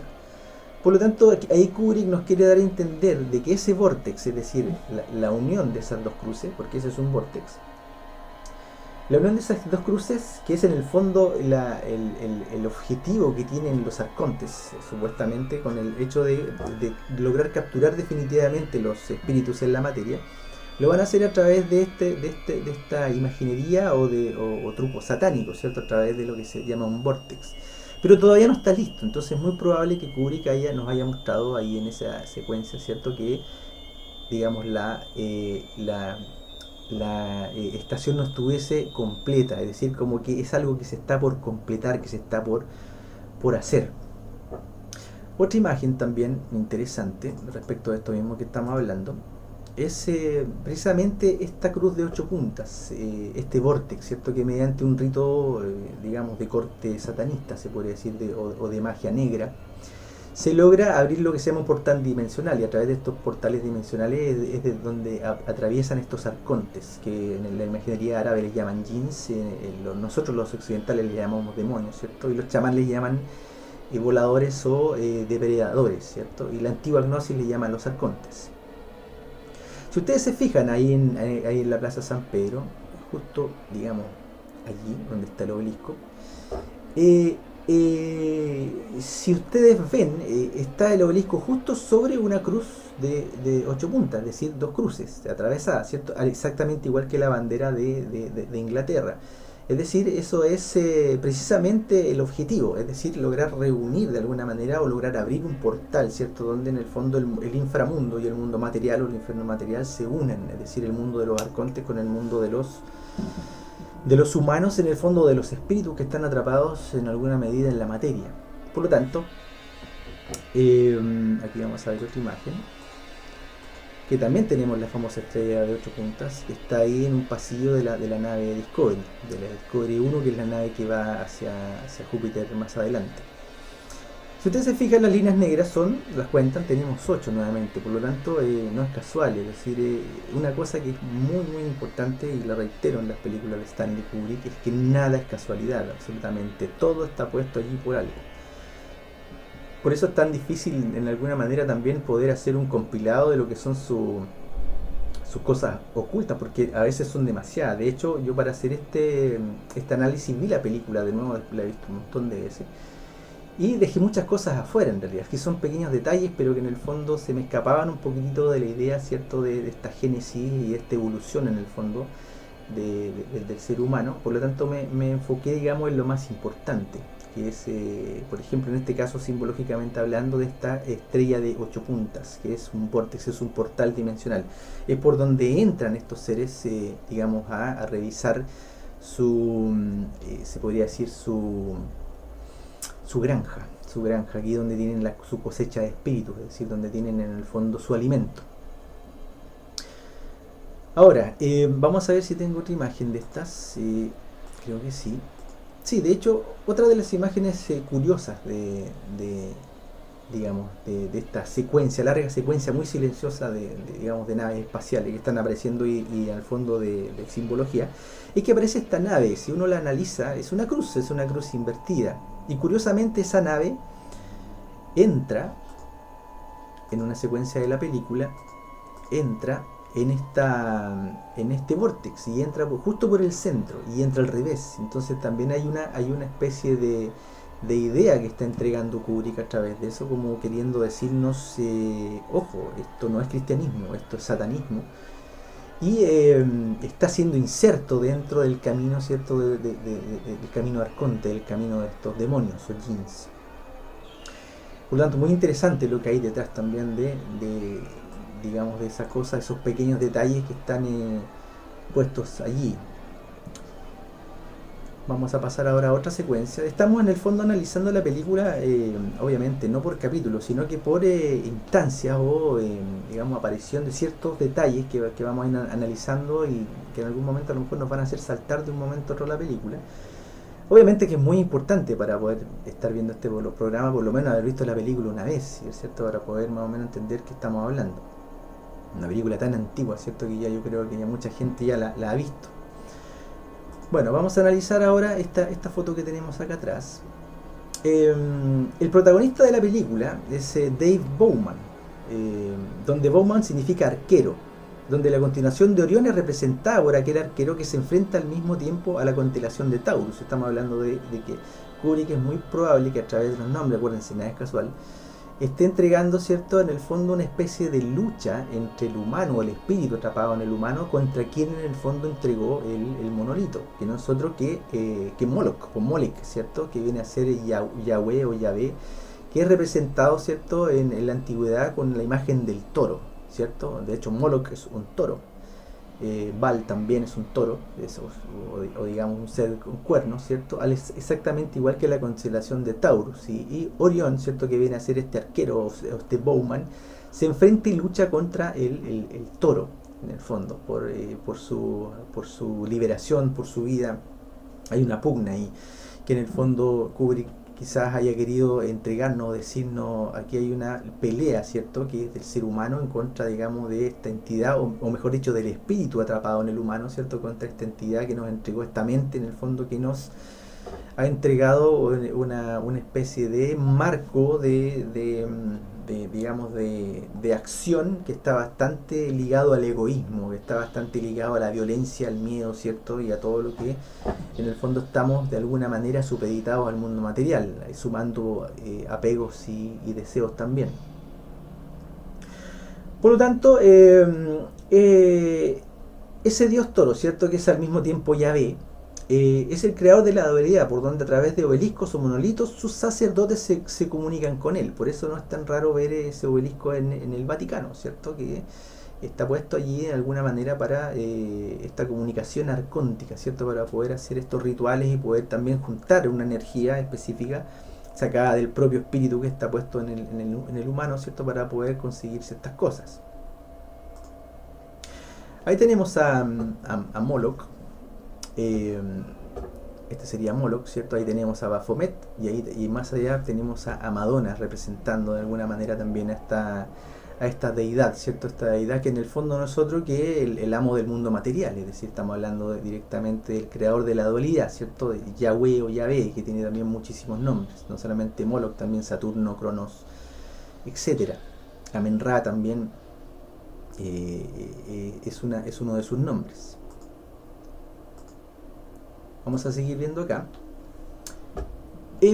Speaker 1: Por lo tanto, ahí Kubrick nos quiere dar a entender de que ese vórtex, es decir, la unión de esas 2 cruces, porque ese es un vórtex, la unión de esas 2 cruces, que es en el fondo el objetivo que tienen los arcontes, supuestamente, con el hecho de lograr capturar definitivamente los espíritus en la materia, lo van a hacer a través de esta imaginería o truco satánico, ¿cierto? A través de lo que se llama un vórtex. Pero todavía no está listo, entonces es muy probable que Kubrick nos haya mostrado ahí en esa secuencia, ¿cierto? Que, digamos, la estación no estuviese completa, es decir, como que es algo que se está por completar, que se está por hacer. Otra imagen también interesante respecto a esto mismo que estamos hablando es precisamente esta cruz de 8 puntas, este vórtex, ¿cierto? Que mediante un rito, digamos, de corte satanista, se podría decir, o de magia negra, se logra abrir lo que se llama un portal dimensional, y a través de estos portales dimensionales es de donde atraviesan estos arcontes, que en la imaginería árabe les llaman jinns, nosotros los occidentales les llamamos demonios, ¿cierto? Y los chamanes les llaman voladores o depredadores, ¿cierto? Y la antigua gnosis les llaman los arcontes. Si ustedes se fijan ahí en la Plaza San Pedro, justo, digamos, allí donde está el obelisco, si ustedes ven, está el obelisco justo sobre una cruz de 8 puntas, es decir, 2 cruces atravesadas, ¿cierto? Exactamente igual que la bandera de Inglaterra. Es decir, eso es precisamente el objetivo, es decir, lograr reunir de alguna manera o lograr abrir un portal, ¿cierto? Donde en el fondo el inframundo y el mundo material o el infierno material se unen, es decir, el mundo de los arcontes con el mundo de los humanos, en el fondo de los espíritus que están atrapados en alguna medida en la materia. Por lo tanto, aquí vamos a ver otra imagen, que también tenemos la famosa estrella de 8 puntas, que está ahí en un pasillo de la nave Discovery, de la Discovery 1, que es la nave que va hacia Júpiter más adelante. Si ustedes se fijan, las líneas negras las cuentan, tenemos 8 nuevamente, por lo tanto no es casual, es decir, una cosa que es muy muy importante, y la reitero en las películas de Stanley Kubrick, es que nada es casualidad, absolutamente todo está puesto allí por algo. Por eso es tan difícil en alguna manera también poder hacer un compilado de lo que son sus cosas ocultas, porque a veces son demasiadas. De hecho, yo para hacer este análisis vi la película de nuevo, la he visto un montón de veces, y dejé muchas cosas afuera en realidad, que son pequeños detalles, pero que en el fondo se me escapaban un poquitito de la idea, ¿cierto?, de esta génesis y esta evolución en el fondo del ser humano. Por lo tanto me enfoqué, digamos, en lo más importante, que es, por ejemplo, en este caso simbológicamente hablando, de esta estrella de 8 puntas, que es un vórtex, es un portal dimensional. Es por donde entran estos seres, digamos, a revisar se podría decir, su granja, su granja, aquí donde tienen su cosecha de espíritus, es decir, donde tienen en el fondo su alimento. Ahora, vamos a ver si tengo otra imagen de estas. Creo que sí. Sí, de hecho, otra de las imágenes curiosas digamos, de esta secuencia, larga secuencia muy silenciosa digamos, de naves espaciales que están apareciendo y al fondo de simbología, es que aparece esta nave. Si uno la analiza, es una cruz invertida. Y curiosamente esa nave entra, en una secuencia de la película, entra en este vórtex y entra justo por el centro y entra al revés. Entonces también hay una especie de idea que está entregando Kubrick a través de eso, como queriendo decirnos, ojo, esto no es cristianismo, esto es satanismo, y está siendo inserto dentro del camino, ¿cierto?, del camino arconte, del camino de estos demonios o jinns. Por lo tanto, muy interesante lo que hay detrás también digamos, de esa cosa, esos pequeños detalles que están puestos allí. Vamos a pasar ahora a otra secuencia. Estamos en el fondo analizando la película, obviamente no por capítulos, sino que por instancias o, digamos, aparición de ciertos detalles que vamos a ir analizando y que en algún momento a lo mejor nos van a hacer saltar de un momento a otro la película. Obviamente que es muy importante para poder estar viendo este programa, por lo menos haber visto la película una vez, ¿cierto? Para poder más o menos entender qué estamos hablando. Una película tan antigua, ¿cierto? Que ya yo creo que ya mucha gente ya la ha visto. Bueno, vamos a analizar ahora esta foto que tenemos acá atrás. El protagonista de la película es Dave Bowman, donde Bowman significa arquero, donde la continuación de Orión es representada por aquel arquero que se enfrenta al mismo tiempo a la constelación de Taurus. Estamos hablando de que Kubrick es muy probable que a través de los nombres, acuérdense, nada es casual, esté entregando, ¿cierto?, en el fondo una especie de lucha entre el humano, el espíritu atrapado en el humano, contra quien en el fondo entregó el monolito, que no es otro que Moloch, o Molech, ¿cierto?, que viene a ser Yahweh o Yahvé, que es representado, ¿cierto?, en la antigüedad con la imagen del toro, ¿cierto? De hecho, Moloch es un toro. Baal también es un toro, o digamos un ser con cuernos, ¿cierto? Exactamente igual que la constelación de Taurus, y Orión, ¿cierto?, que viene a ser este arquero o este Bowman, se enfrenta y lucha contra el toro, en el fondo, por su liberación, por su vida. Hay una pugna ahí, que en el fondo Kubrick quizás haya querido entregarnos, decirnos, aquí hay una pelea, ¿cierto?, que es del ser humano en contra, digamos, de esta entidad, o mejor dicho, del espíritu atrapado en el humano, ¿cierto?, contra esta entidad que nos entregó, esta mente, en el fondo, que nos ha entregado una especie de marco digamos, de acción que está bastante ligado al egoísmo, que está bastante ligado a la violencia, al miedo, ¿cierto?, y a todo lo que en el fondo estamos de alguna manera supeditados al mundo material, sumando apegos y deseos también. Por lo tanto, ese dios toro, ¿cierto?, que es al mismo tiempo Yahvé, es el creador de la dualidad, por donde a través de obeliscos o monolitos sus sacerdotes se comunican con él. Por eso no es tan raro ver ese obelisco en el Vaticano, ¿cierto?, que está puesto allí de alguna manera para esta comunicación arcóntica, ¿cierto?, para poder hacer estos rituales y poder también juntar una energía específica sacada del propio espíritu que está puesto en el humano, ¿cierto?, para poder conseguir ciertas cosas. Ahí tenemos a Moloch. Este sería Moloch, ¿cierto? Ahí tenemos a Baphomet y más allá tenemos a Madonna representando de alguna manera también a esta deidad, ¿cierto? Esta deidad que en el fondo no es otro que el amo del mundo material, es decir, estamos hablando directamente del creador de la dualidad, ¿cierto? De Yahweh o Yahvé, que tiene también muchísimos nombres, no solamente Moloch, también Saturno, Cronos, etcétera. Amenra también es uno de sus nombres. Vamos a seguir viendo acá.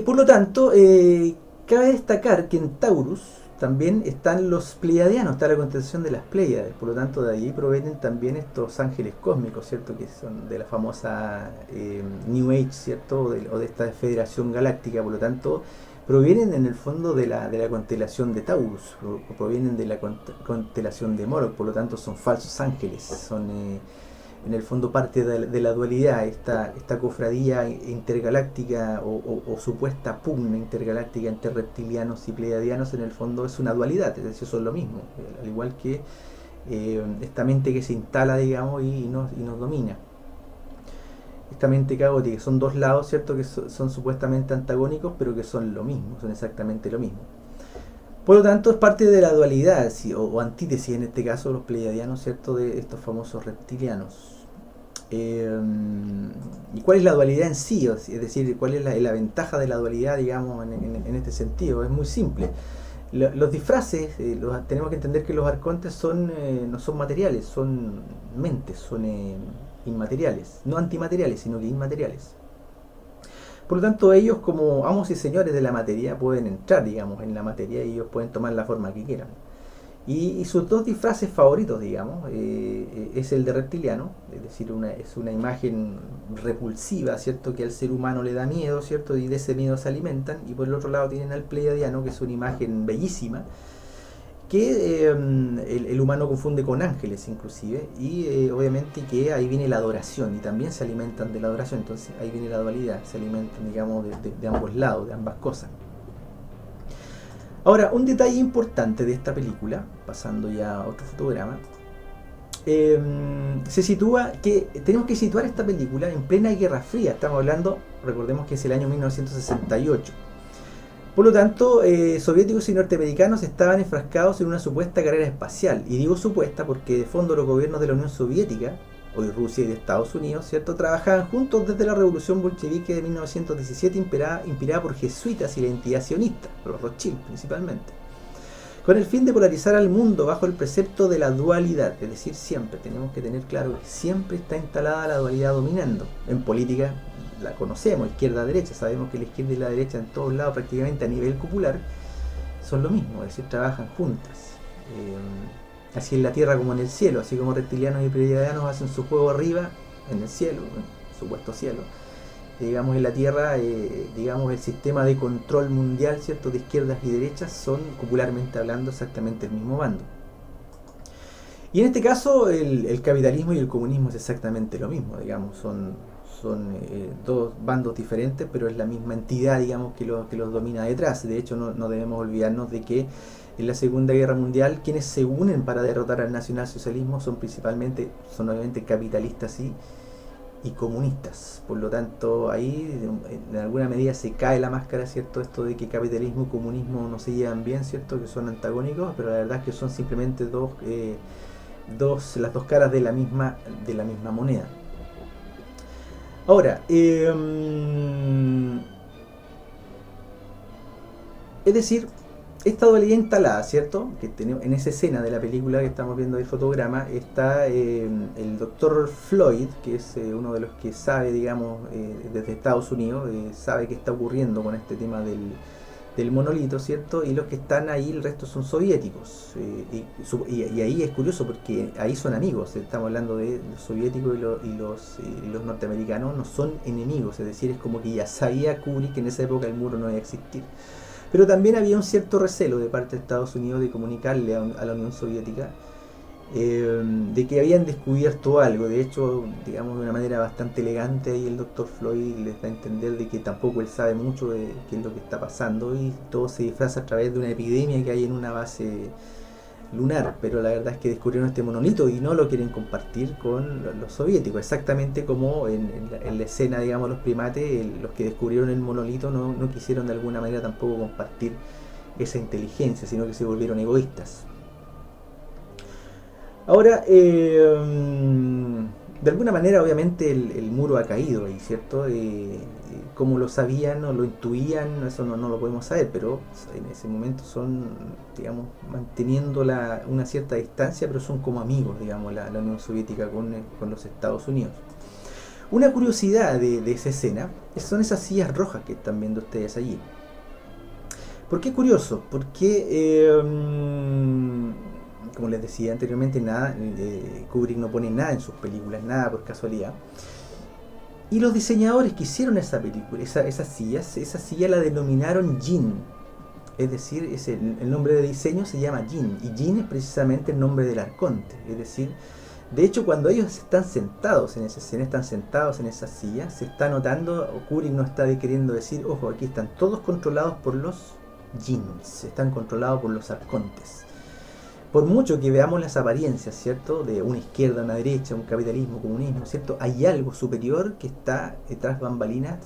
Speaker 1: Por lo tanto, cabe destacar que en Taurus también están los pleiadianos, está la constelación de las Pleiades. Por lo tanto, de allí provienen también estos ángeles cósmicos, ¿cierto?, que son de la famosa New Age, ¿cierto?, o de esta federación galáctica. Por lo tanto, provienen en el fondo de la constelación de Taurus, provienen de la constelación de Moloch. Por lo tanto, son falsos ángeles, son en el fondo parte de la dualidad, esta cofradía intergaláctica o supuesta pugna intergaláctica entre reptilianos y pleiadianos, en el fondo es una dualidad, es decir, son lo mismo, al igual que esta mente que se instala, digamos, y nos domina. Esta mente caótica, son dos lados, ¿cierto?, que son supuestamente antagónicos, pero que son lo mismo, son exactamente lo mismo. Por lo tanto, es parte de la dualidad, o antítesis en este caso, los pleiadianos, ¿cierto?, de estos famosos reptilianos. ¿Y cuál es la dualidad en sí? Es decir, ¿cuál es la ventaja de la dualidad, digamos, en este sentido? Es muy simple. Los disfraces, tenemos que entender que los arcontes no son materiales, son mentes, son inmateriales, no antimateriales, sino que inmateriales. Por lo tanto, ellos, como amos y señores de la materia, pueden entrar, digamos, en la materia y ellos pueden tomar la forma que quieran. Y sus dos disfraces favoritos, digamos, es el de reptiliano, es decir, es una imagen repulsiva, ¿cierto?, que al ser humano le da miedo, ¿cierto?, y de ese miedo se alimentan. Y por el otro lado tienen al pleiadiano, que es una imagen bellísima, que el humano confunde con ángeles inclusive, y obviamente que ahí viene la adoración, y también se alimentan de la adoración. Entonces ahí viene la dualidad, se alimentan, digamos, de ambos lados, de ambas cosas. Ahora, un detalle importante de esta película, pasando ya a otro fotograma, se sitúa que tenemos que situar esta película en plena Guerra Fría. Estamos hablando, recordemos que es el año 1968. Por lo tanto, soviéticos y norteamericanos estaban enfrascados en una supuesta carrera espacial. Y digo supuesta porque de fondo los gobiernos de la Unión Soviética, hoy Rusia y de Estados Unidos, ¿cierto?, trabajaban juntos desde la revolución bolchevique de 1917, inspirada por jesuitas y la entidad sionista, los Rothschild principalmente, con el fin de polarizar al mundo bajo el precepto de la dualidad. Es decir, siempre tenemos que tener claro que siempre está instalada la dualidad dominando. En política la conocemos, izquierda-derecha, sabemos que la izquierda y la derecha en todos lados, prácticamente a nivel popular, son lo mismo, es decir, trabajan juntas. Así en la tierra como en el cielo, así como reptilianos y pleiadianos hacen su juego arriba, en el cielo, en el supuesto cielo. Digamos, en la tierra, digamos, el sistema de control mundial, ¿cierto?, de izquierdas y derechas son, popularmente hablando, exactamente el mismo bando. Y en este caso, el capitalismo y el comunismo es exactamente lo mismo, digamos, son dos bandos diferentes, pero es la misma entidad, digamos, que los domina detrás. De hecho, no debemos olvidarnos de que en la Segunda Guerra Mundial quienes se unen para derrotar al nacionalsocialismo son obviamente capitalistas y comunistas. Por lo tanto, ahí en alguna medida se cae la máscara, ¿cierto?, esto de que capitalismo y comunismo no se llevan bien, ¿cierto?, que son antagónicos, pero la verdad es que son simplemente las dos caras de la misma moneda. Ahora, es decir, esta dualidad instalada, ¿cierto?, que tenemos en esa escena de la película que estamos viendo el fotograma, está el doctor Floyd, que es uno de los que sabe, digamos, desde Estados Unidos, sabe qué está ocurriendo con este tema del monolito, ¿cierto? Y los que están ahí, el resto son soviéticos. Y ahí es curioso porque ahí son amigos. Estamos hablando de los soviéticos y los norteamericanos no son enemigos. Es decir, es como que ya sabía Kubrick que en esa época el muro no iba a existir. Pero también había un cierto recelo de parte de Estados Unidos de comunicarle a la Unión Soviética de que habían descubierto algo. De hecho, digamos, de una manera bastante elegante, ahí el doctor Floyd les da a entender de que tampoco él sabe mucho de qué es lo que está pasando, y todo se disfraza a través de una epidemia que hay en una base lunar. Pero la verdad es que descubrieron este monolito y no lo quieren compartir con los soviéticos, exactamente como en la escena, digamos, los primates, los que descubrieron el monolito no quisieron de alguna manera tampoco compartir esa inteligencia, sino que se volvieron egoístas. Ahora, de alguna manera, obviamente, el muro ha caído ahí, ¿cierto? Como lo sabían o lo intuían, eso no lo podemos saber, pero en ese momento son, digamos, manteniendo una cierta distancia, pero son como amigos, digamos, la Unión Soviética con los Estados Unidos. Una curiosidad de esa escena son esas sillas rojas que están viendo ustedes allí. ¿Por qué curioso? Porque como les decía anteriormente, Kubrick no pone nada en sus películas, nada por casualidad. Y los diseñadores que hicieron esa película, esa silla la denominaron Jin. Es decir, el nombre de diseño se llama Jin. Y Jin es precisamente el nombre del arconte. Es decir, De hecho, cuando ellos están sentados en esa escena, están sentados en esas sillas, se está notando, Kubrick no está queriendo decir, ojo, aquí están todos controlados por los jinns, están controlados por los arcontes. Por mucho que veamos las apariencias, ¿cierto? De una izquierda, una derecha, un capitalismo, comunismo, ¿cierto? Hay algo superior que está tras bambalinas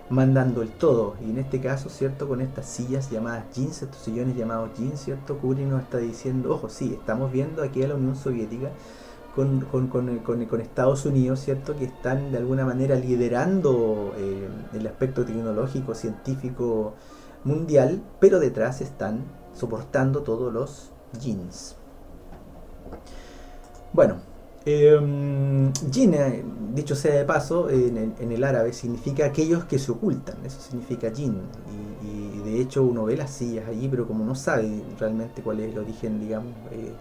Speaker 1: mandando el todo. Y en este caso, ¿cierto? Con estas sillas llamadas jeans, estos sillones llamados jeans, ¿cierto? Kubrick nos está diciendo, ojo, sí, estamos viendo aquí a la Unión Soviética con Estados Unidos, ¿cierto? Que están de alguna manera liderando el aspecto tecnológico, científico mundial, pero detrás están soportando todos los jeans. Bueno, jin, dicho sea de paso, en el árabe significa aquellos que se ocultan, eso significa jin, y de hecho uno ve las sillas allí, pero como no sabe realmente cuál es el origen, digamos,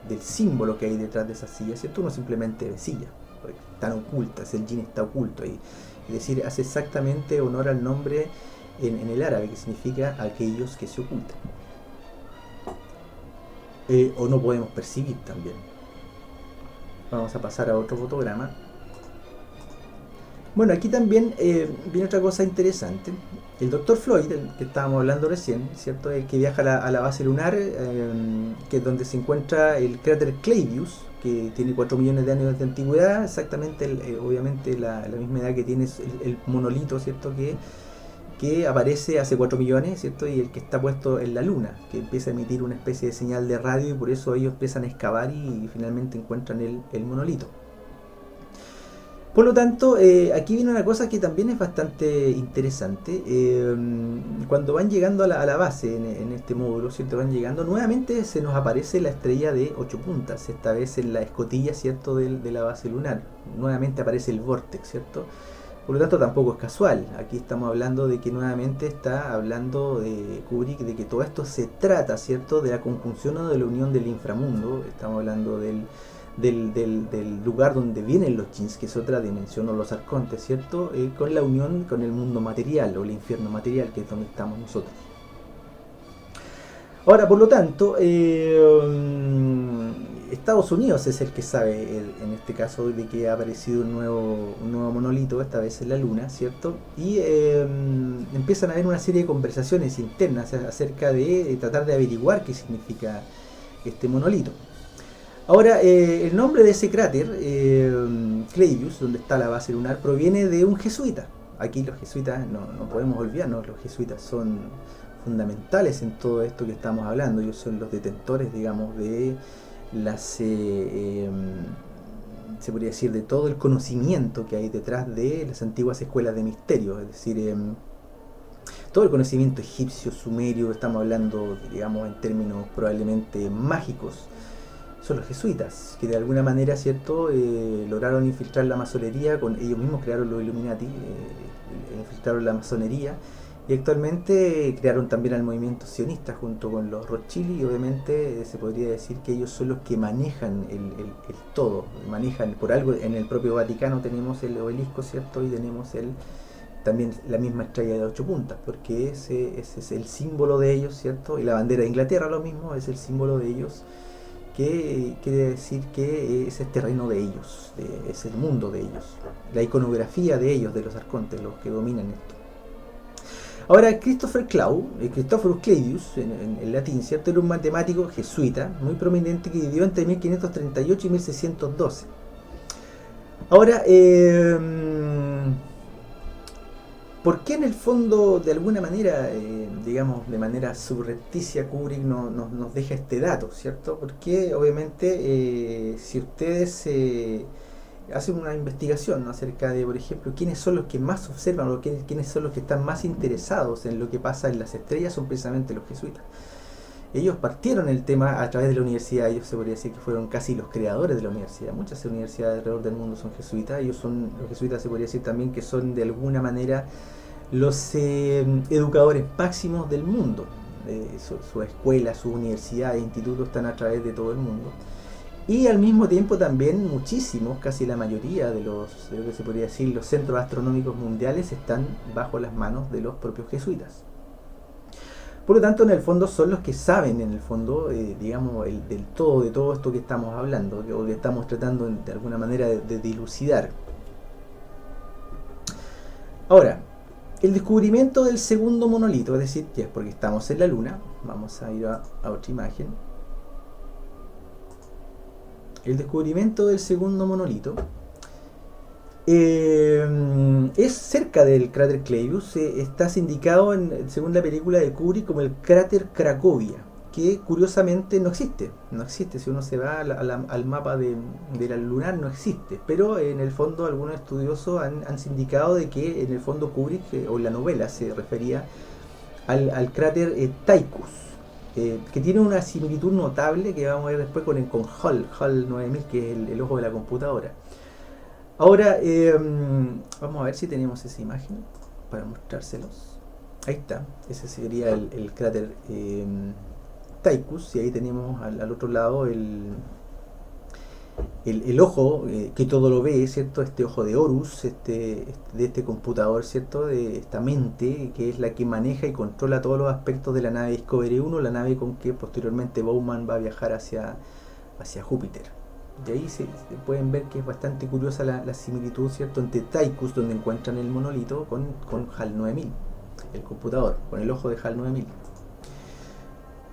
Speaker 1: del símbolo que hay detrás de esas sillas, ¿cierto? Uno simplemente ve sillas, están ocultas, el jin está oculto ahí, es decir, hace exactamente honor al nombre en el árabe, que significa aquellos que se ocultan. O no podemos percibir también. Vamos a pasar a otro fotograma. Bueno, aquí también viene otra cosa interesante. El Dr. Floyd, el que estábamos hablando recién, ¿cierto? El que viaja a la base lunar, que es donde se encuentra el cráter Clavius, que tiene 4 millones de años de antigüedad, exactamente, obviamente la misma edad que tiene el monolito, ¿cierto? Que aparece hace 4 millones, ¿cierto? Y el que está puesto en la luna, que empieza a emitir una especie de señal de radio, y por eso ellos empiezan a excavar y finalmente encuentran el monolito. Por lo tanto, aquí viene una cosa que también es bastante interesante. Cuando van llegando a la base en este módulo, ¿cierto? Van llegando, nuevamente se nos aparece la estrella de 8 puntas, esta vez en la escotilla, ¿cierto? De la base lunar. Nuevamente aparece el vórtex, ¿cierto? Por lo tanto, tampoco es casual. Aquí estamos hablando de que nuevamente está hablando de Kubrick, de que todo esto se trata, ¿cierto?, de la conjunción o de la unión del inframundo. Estamos hablando del lugar donde vienen los jeans, que es otra dimensión, o los arcontes, ¿cierto?, con la unión con el mundo material, o el infierno material, que es donde estamos nosotros. Ahora, por lo tanto, Estados Unidos es el que sabe, en este caso, de que ha aparecido un nuevo monolito, esta vez en la Luna, ¿cierto? Y empiezan a haber una serie de conversaciones internas acerca de tratar de averiguar qué significa este monolito. Ahora, el nombre de ese cráter, Clavius, donde está la base lunar, proviene de un jesuita. Aquí los jesuitas, no podemos olvidarnos, los jesuitas son fundamentales en todo esto que estamos hablando. Ellos son los detentores, digamos, de las se podría decir, de todo el conocimiento que hay detrás de las antiguas escuelas de misterio, es decir, todo el conocimiento egipcio, sumerio, estamos hablando, digamos, en términos probablemente mágicos, son los jesuitas, que de alguna manera, ¿cierto?, lograron infiltrar la masonería, ellos mismos crearon los Illuminati, infiltraron la masonería, y actualmente crearon también al movimiento sionista junto con los Rothschild, y obviamente se podría decir que ellos son los que manejan el todo, manejan, por algo en el propio Vaticano tenemos el obelisco, ¿cierto?, y tenemos también la misma estrella de 8 puntas, porque ese es el símbolo de ellos, ¿cierto?, y la bandera de Inglaterra lo mismo, es el símbolo de ellos, que quiere decir que ese es terreno de ellos, es el mundo de ellos, la iconografía de ellos, de los arcontes, los que dominan esto. Ahora, Christophorus Clavius, en latín, ¿cierto?, era un matemático jesuita muy prominente que vivió entre 1538 y 1612. Ahora, ¿por qué en el fondo, de alguna manera, digamos, de manera subrepticia, Kubrick nos deja este dato, ¿cierto? Porque obviamente si ustedes hacen una investigación, ¿no?, acerca de, por ejemplo, quiénes son los que más observan, o quiénes son los que están más interesados en lo que pasa en las estrellas, son precisamente los jesuitas. Ellos partieron el tema a través de la universidad, ellos se podría decir que fueron casi los creadores de la universidad. Muchas universidades alrededor del mundo son jesuitas, los jesuitas se podría decir también que son de alguna manera los educadores máximos del mundo. Sus escuelas, sus universidades, institutos están a través de todo el mundo. Y al mismo tiempo también muchísimos, casi la mayoría de lo que se podría decir, los centros astronómicos mundiales están bajo las manos de los propios jesuitas. Por lo tanto, en el fondo son los que saben, en el fondo, digamos, del todo, de todo esto que estamos hablando, o que estamos tratando de alguna manera de dilucidar. Ahora, el descubrimiento del segundo monolito, es decir, que es porque estamos en la Luna, vamos a ir a otra imagen. El descubrimiento del segundo monolito es cerca del cráter Clavius, está indicado según la película de Kubrick como el cráter Cracovia, que curiosamente no existe, si uno se va al mapa de la lunar no existe, pero en el fondo algunos estudiosos han indicado de que en el fondo Kubrick, o la novela, se refería al cráter Tychus, que tiene una similitud notable que vamos a ver después con Hall 9000, que es el ojo de la computadora. Ahora, vamos a ver si tenemos esa imagen para mostrárselos. Ahí está, ese sería el cráter Tychus, y ahí tenemos al otro lado el ojo que todo lo ve, ¿cierto? Este ojo de Horus, de este computador, ¿cierto? De esta mente que es la que maneja y controla todos los aspectos de la nave Discovery 1, la nave con que posteriormente Bowman va a viajar hacia Júpiter. De ahí se pueden ver que es bastante curiosa la similitud, ¿cierto?, entre Tychus, donde encuentran el monolito, con HAL 9000, el computador, con el ojo de HAL 9000.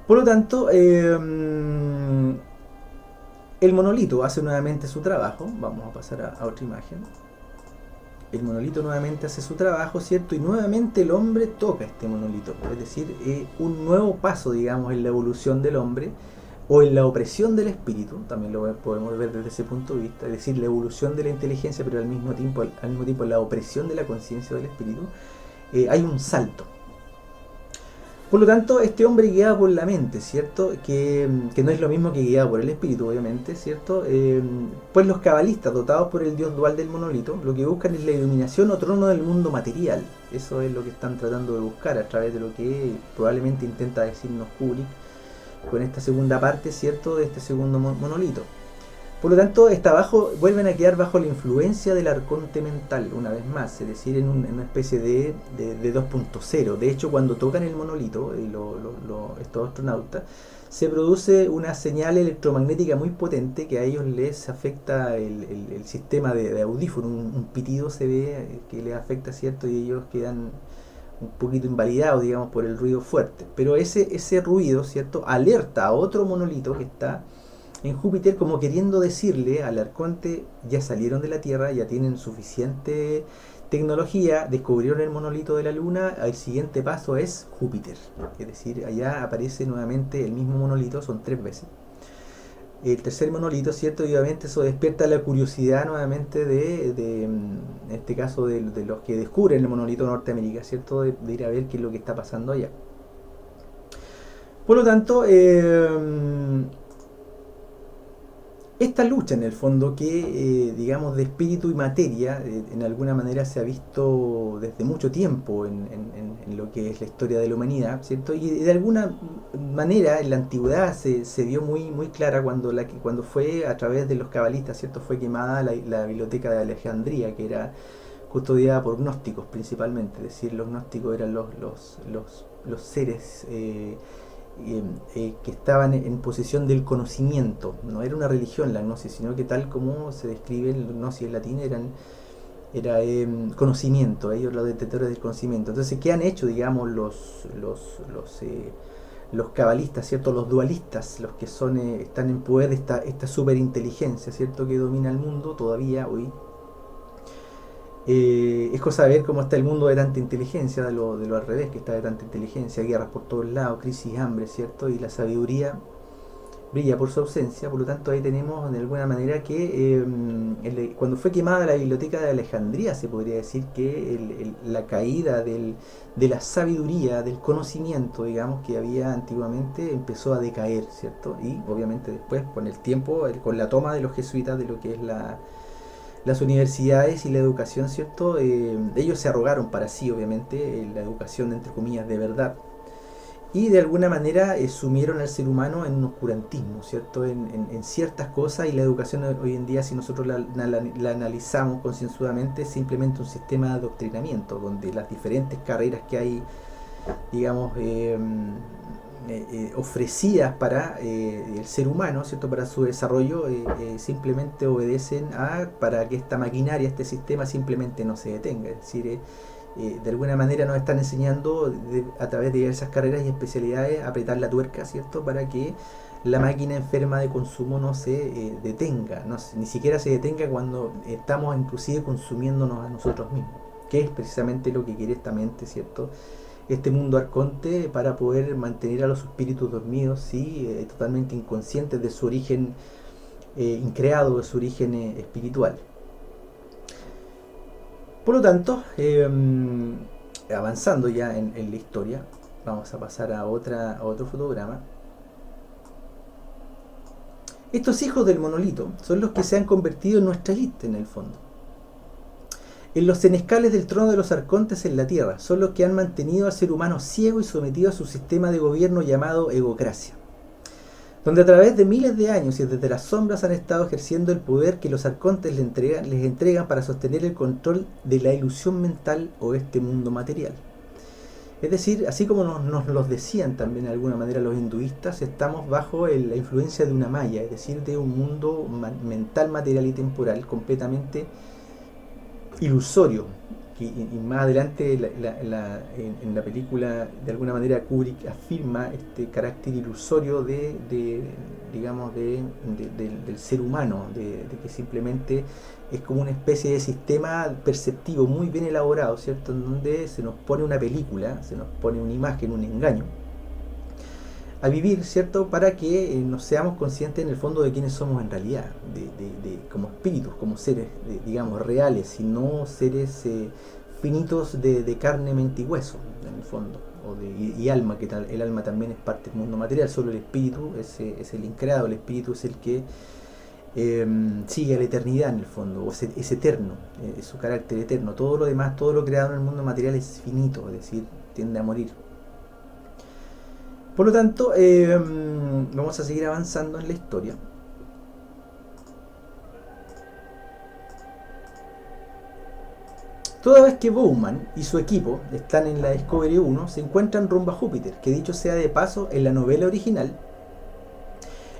Speaker 1: Por lo tanto, el monolito hace nuevamente su trabajo. Vamos a pasar a otra imagen. El monolito nuevamente hace su trabajo, ¿cierto? Y nuevamente el hombre toca este monolito. Es decir, un nuevo paso, digamos, en la evolución del hombre, o en la opresión del espíritu, también lo podemos ver desde ese punto de vista, es decir, la evolución de la inteligencia, pero al mismo tiempo la opresión de la conciencia del espíritu. Hay un salto. Por lo tanto, este hombre guiado por la mente, ¿cierto? Que no es lo mismo que guiado por el espíritu, obviamente, ¿cierto? Pues los cabalistas, dotados por el dios dual del monolito, lo que buscan es la iluminación o trono del mundo material. Eso es lo que están tratando de buscar a través de lo que probablemente intenta decirnos Kubrick con esta segunda parte, ¿cierto?, de este segundo monolito. Por lo tanto, vuelven a quedar bajo la influencia del arconte mental, una vez más, es decir, en una especie de 2.0. De hecho, cuando tocan el monolito, estos astronautas, se produce una señal electromagnética muy potente que a ellos les afecta el sistema de audífono, un pitido se ve que les afecta, ¿cierto?, y ellos quedan un poquito invalidados, digamos, por el ruido fuerte. Pero ese ruido, ¿cierto?, alerta a otro monolito que está en Júpiter, como queriendo decirle al arconte: ya salieron de la Tierra, ya tienen suficiente tecnología, descubrieron el monolito de la Luna, el siguiente paso es Júpiter. Es decir, allá aparece nuevamente el mismo monolito, son 3 veces. El tercer monolito, ¿cierto? Y obviamente eso despierta la curiosidad nuevamente en este caso de los que descubren el monolito Norteamérica, ¿cierto? De ir a ver qué es lo que está pasando allá. Por lo tanto, esta lucha en el fondo que, digamos, de espíritu y materia, en alguna manera se ha visto desde mucho tiempo en lo que es la historia de la humanidad, ¿cierto? Y de alguna manera en la antigüedad se vio muy, muy clara cuando fue a través de los cabalistas, ¿cierto? Fue quemada la biblioteca de Alejandría, que era custodiada por gnósticos principalmente, es decir, los gnósticos eran los seres que estaban en posesión del conocimiento. No era una religión la gnosis, sino que tal como se describe en la gnosis latina era conocimiento, ellos los detectores del conocimiento. Entonces, ¿qué han hecho, digamos, los cabalistas, ¿cierto? Los dualistas, los que están en poder de esta superinteligencia, ¿cierto?, que domina el mundo todavía hoy. Es cosa de ver cómo está el mundo de tanta inteligencia, de lo al revés, que está de tanta inteligencia, guerras por todos lados, crisis, hambre, ¿cierto? Y la sabiduría brilla por su ausencia. Por lo tanto, ahí tenemos de alguna manera que cuando fue quemada la biblioteca de Alejandría, se podría decir que la caída de la sabiduría, del conocimiento, digamos, que había antiguamente, empezó a decaer, ¿cierto? Y obviamente después, con el tiempo, con la toma de los jesuitas de lo que es las universidades y la educación, ¿cierto? Ellos se arrogaron para sí, obviamente, la educación, entre comillas, de verdad. Y de alguna manera sumieron al ser humano en un oscurantismo, ¿cierto? En ciertas cosas, y la educación hoy en día, si nosotros la analizamos concienzudamente, es simplemente un sistema de adoctrinamiento, donde las diferentes carreras que hay digamos, ofrecidas para el ser humano, ¿cierto? Para su desarrollo, simplemente obedecen para que esta maquinaria, este sistema simplemente no se detenga. Es decir, de alguna manera nos están enseñando a través de diversas carreras y especialidades a apretar la tuerca, ¿cierto? Para que la máquina enferma de consumo no se detenga, ni siquiera se detenga cuando estamos inclusive consumiéndonos a nosotros mismos, que es precisamente lo que quiere esta mente, ¿cierto? Este mundo arconte, para poder mantener a los espíritus dormidos y totalmente inconscientes de su origen increado, de su origen espiritual. Por lo tanto, avanzando ya en la historia, vamos a pasar a otro fotograma. Estos hijos del monolito son los que se han convertido en nuestra élite, en el fondo. En los senescales del trono de los arcontes en la tierra, son los que han mantenido al ser humano ciego y sometido a su sistema de gobierno llamado egocracia, donde a través de miles de años y desde las sombras han estado ejerciendo el poder que los arcontes les entregan para sostener el control de la ilusión mental o este mundo material. Es decir, así como nos los decían también de alguna manera los hinduistas, estamos bajo la influencia de una maya, es decir, de un mundo mental, material y temporal completamente ilusorio. Y más adelante en la película, de alguna manera, Kubrick afirma este carácter ilusorio digamos, del ser humano, de que simplemente es como una especie de sistema perceptivo muy bien elaborado, ¿cierto? En donde se nos pone una película, se nos pone una imagen, un engaño a vivir, ¿cierto? Para que nos seamos conscientes en el fondo de quiénes somos en realidad, como espíritus, como seres, digamos, reales, y no seres finitos de carne, mente y hueso, en el fondo, y alma, que el alma también es parte del mundo material. Solo el espíritu es el increado, el espíritu es el que sigue a la eternidad, en el fondo, o es eterno, es su carácter eterno. Todo lo demás, todo lo creado en el mundo material es finito, es decir, tiende a morir. Por lo tanto, vamos a seguir avanzando en la historia. Toda vez que Bowman y su equipo están en la Discovery 1, se encuentran rumbo a Júpiter, que dicho sea de paso, en la novela original,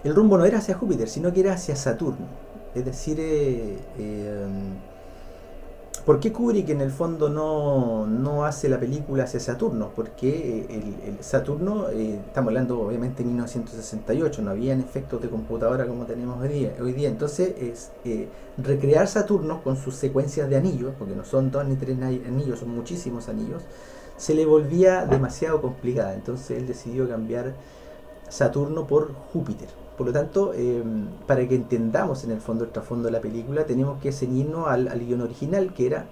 Speaker 1: el rumbo no era hacia Júpiter, sino que era hacia Saturno. Es decir, ¿por qué Kubrick en el fondo no hace la película hacia Saturno? Porque el Saturno, estamos hablando obviamente de 1968, no habían efectos de computadora como tenemos hoy día. Entonces recrear Saturno con sus secuencias de anillos, porque no son 2 ni 3 anillos, son muchísimos anillos, se le volvía demasiado complicada. Entonces él decidió cambiar Saturno por Júpiter. Por lo tanto, para que entendamos en el fondo el trasfondo de la película, tenemos que ceñirnos al guión original, que era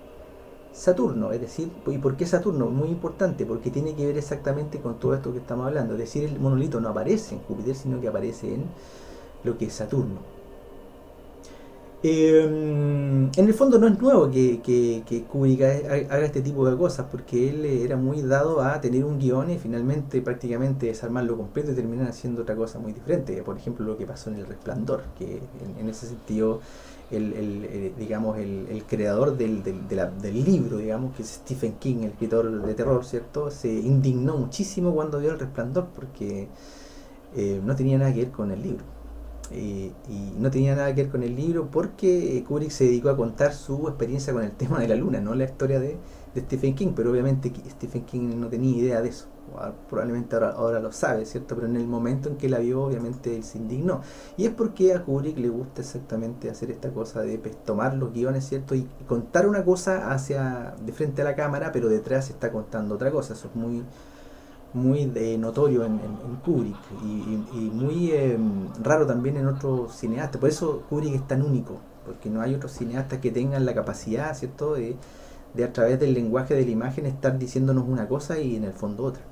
Speaker 1: Saturno. Es decir, ¿y por qué Saturno? Muy importante, porque tiene que ver exactamente con todo esto que estamos hablando. Es decir, el monolito no aparece en Júpiter, sino que aparece en lo que es Saturno. En el fondo no es nuevo que Kubrick haga este tipo de cosas, porque él era muy dado a tener un guión y finalmente prácticamente desarmarlo completo y terminar haciendo otra cosa muy diferente. Por ejemplo, lo que pasó en El Resplandor, que en ese sentido digamos, el creador del libro, digamos, que es Stephen King, el escritor de terror, ¿cierto? Se indignó muchísimo cuando vio El Resplandor, porque no tenía nada que ver con el libro. Y no tenía nada que ver con el libro, porque Kubrick se dedicó a contar su experiencia con el tema de la luna, no la historia de Stephen King, pero obviamente Stephen King no tenía idea de eso. Probablemente ahora lo sabe, ¿cierto? Pero en el momento en que la vio, obviamente él se indignó. Y es porque a Kubrick le gusta exactamente hacer esta cosa de tomar los guiones, ¿cierto? Y contar una cosa de frente a la cámara, pero detrás se está contando otra cosa. Eso es muy notorio en Kubrick y muy raro también en otros cineastas. Por eso Kubrick es tan único, porque no hay otros cineastas que tengan la capacidad, ¿cierto?, de a través del lenguaje de la imagen estar diciéndonos una cosa y en el fondo otra.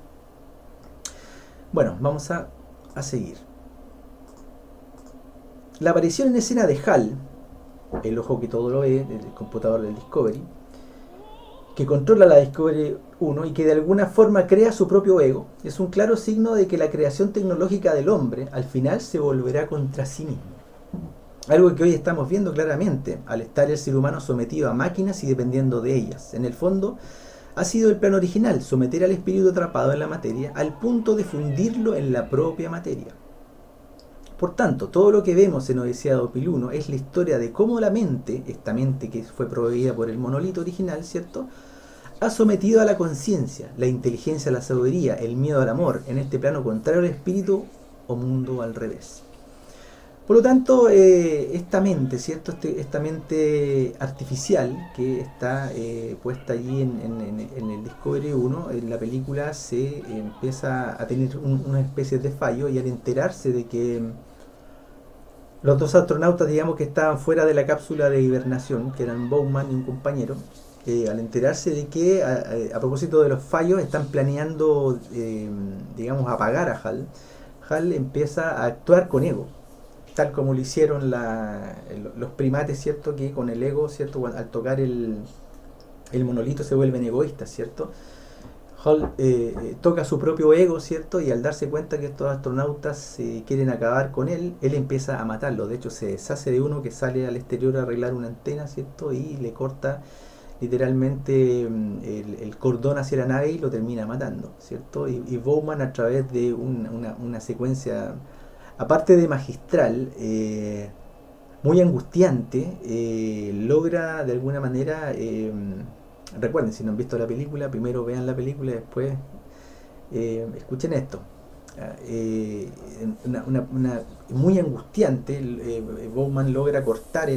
Speaker 1: Bueno, vamos a seguir. La aparición en escena de HAL, el ojo que todo lo ve, el computador del Discovery, que controla la Discovery 1 y que de alguna forma crea su propio ego, es un claro signo de que la creación tecnológica del hombre al final se volverá contra sí mismo. Algo que hoy estamos viendo claramente al estar el ser humano sometido a máquinas y dependiendo de ellas. En el fondo, ha sido el plan original, someter al espíritu atrapado en la materia al punto de fundirlo en la propia materia. Por tanto, todo lo que vemos en Odisea 2001 es la historia de cómo la mente, esta mente que fue proveída por el monolito original, ¿cierto?, ha sometido a la conciencia, la inteligencia a la sabiduría, el miedo al amor, en este plano contrario al espíritu o mundo al revés. Por lo tanto, esta mente, ¿cierto?, esta mente artificial que está puesta allí en el Discovery 1, en la película se empieza a tener una especie de fallo, y al enterarse de que los dos astronautas, digamos, que estaban fuera de la cápsula de hibernación, que eran Bowman y un compañero, al enterarse de que a propósito de los fallos están planeando, digamos, apagar a Hal, Hal empieza a actuar con ego, tal como lo hicieron los primates, ¿cierto?, que con el ego, ¿cierto?, al tocar el monolito se vuelven egoístas, ¿cierto? Hal toca su propio ego, ¿cierto?, y al darse cuenta que estos astronautas quieren acabar con él empieza a matarlo. De hecho, se deshace de uno que sale al exterior a arreglar una antena, ¿cierto?, y le corta literalmente el cordón hacia la nave y lo termina matando, ¿cierto? Y Bowman, a través de una secuencia, aparte de magistral, muy angustiante, logra de alguna manera, recuerden, si no han visto la película, primero vean la película y después escuchen esto. Muy angustiante, Bowman logra cortar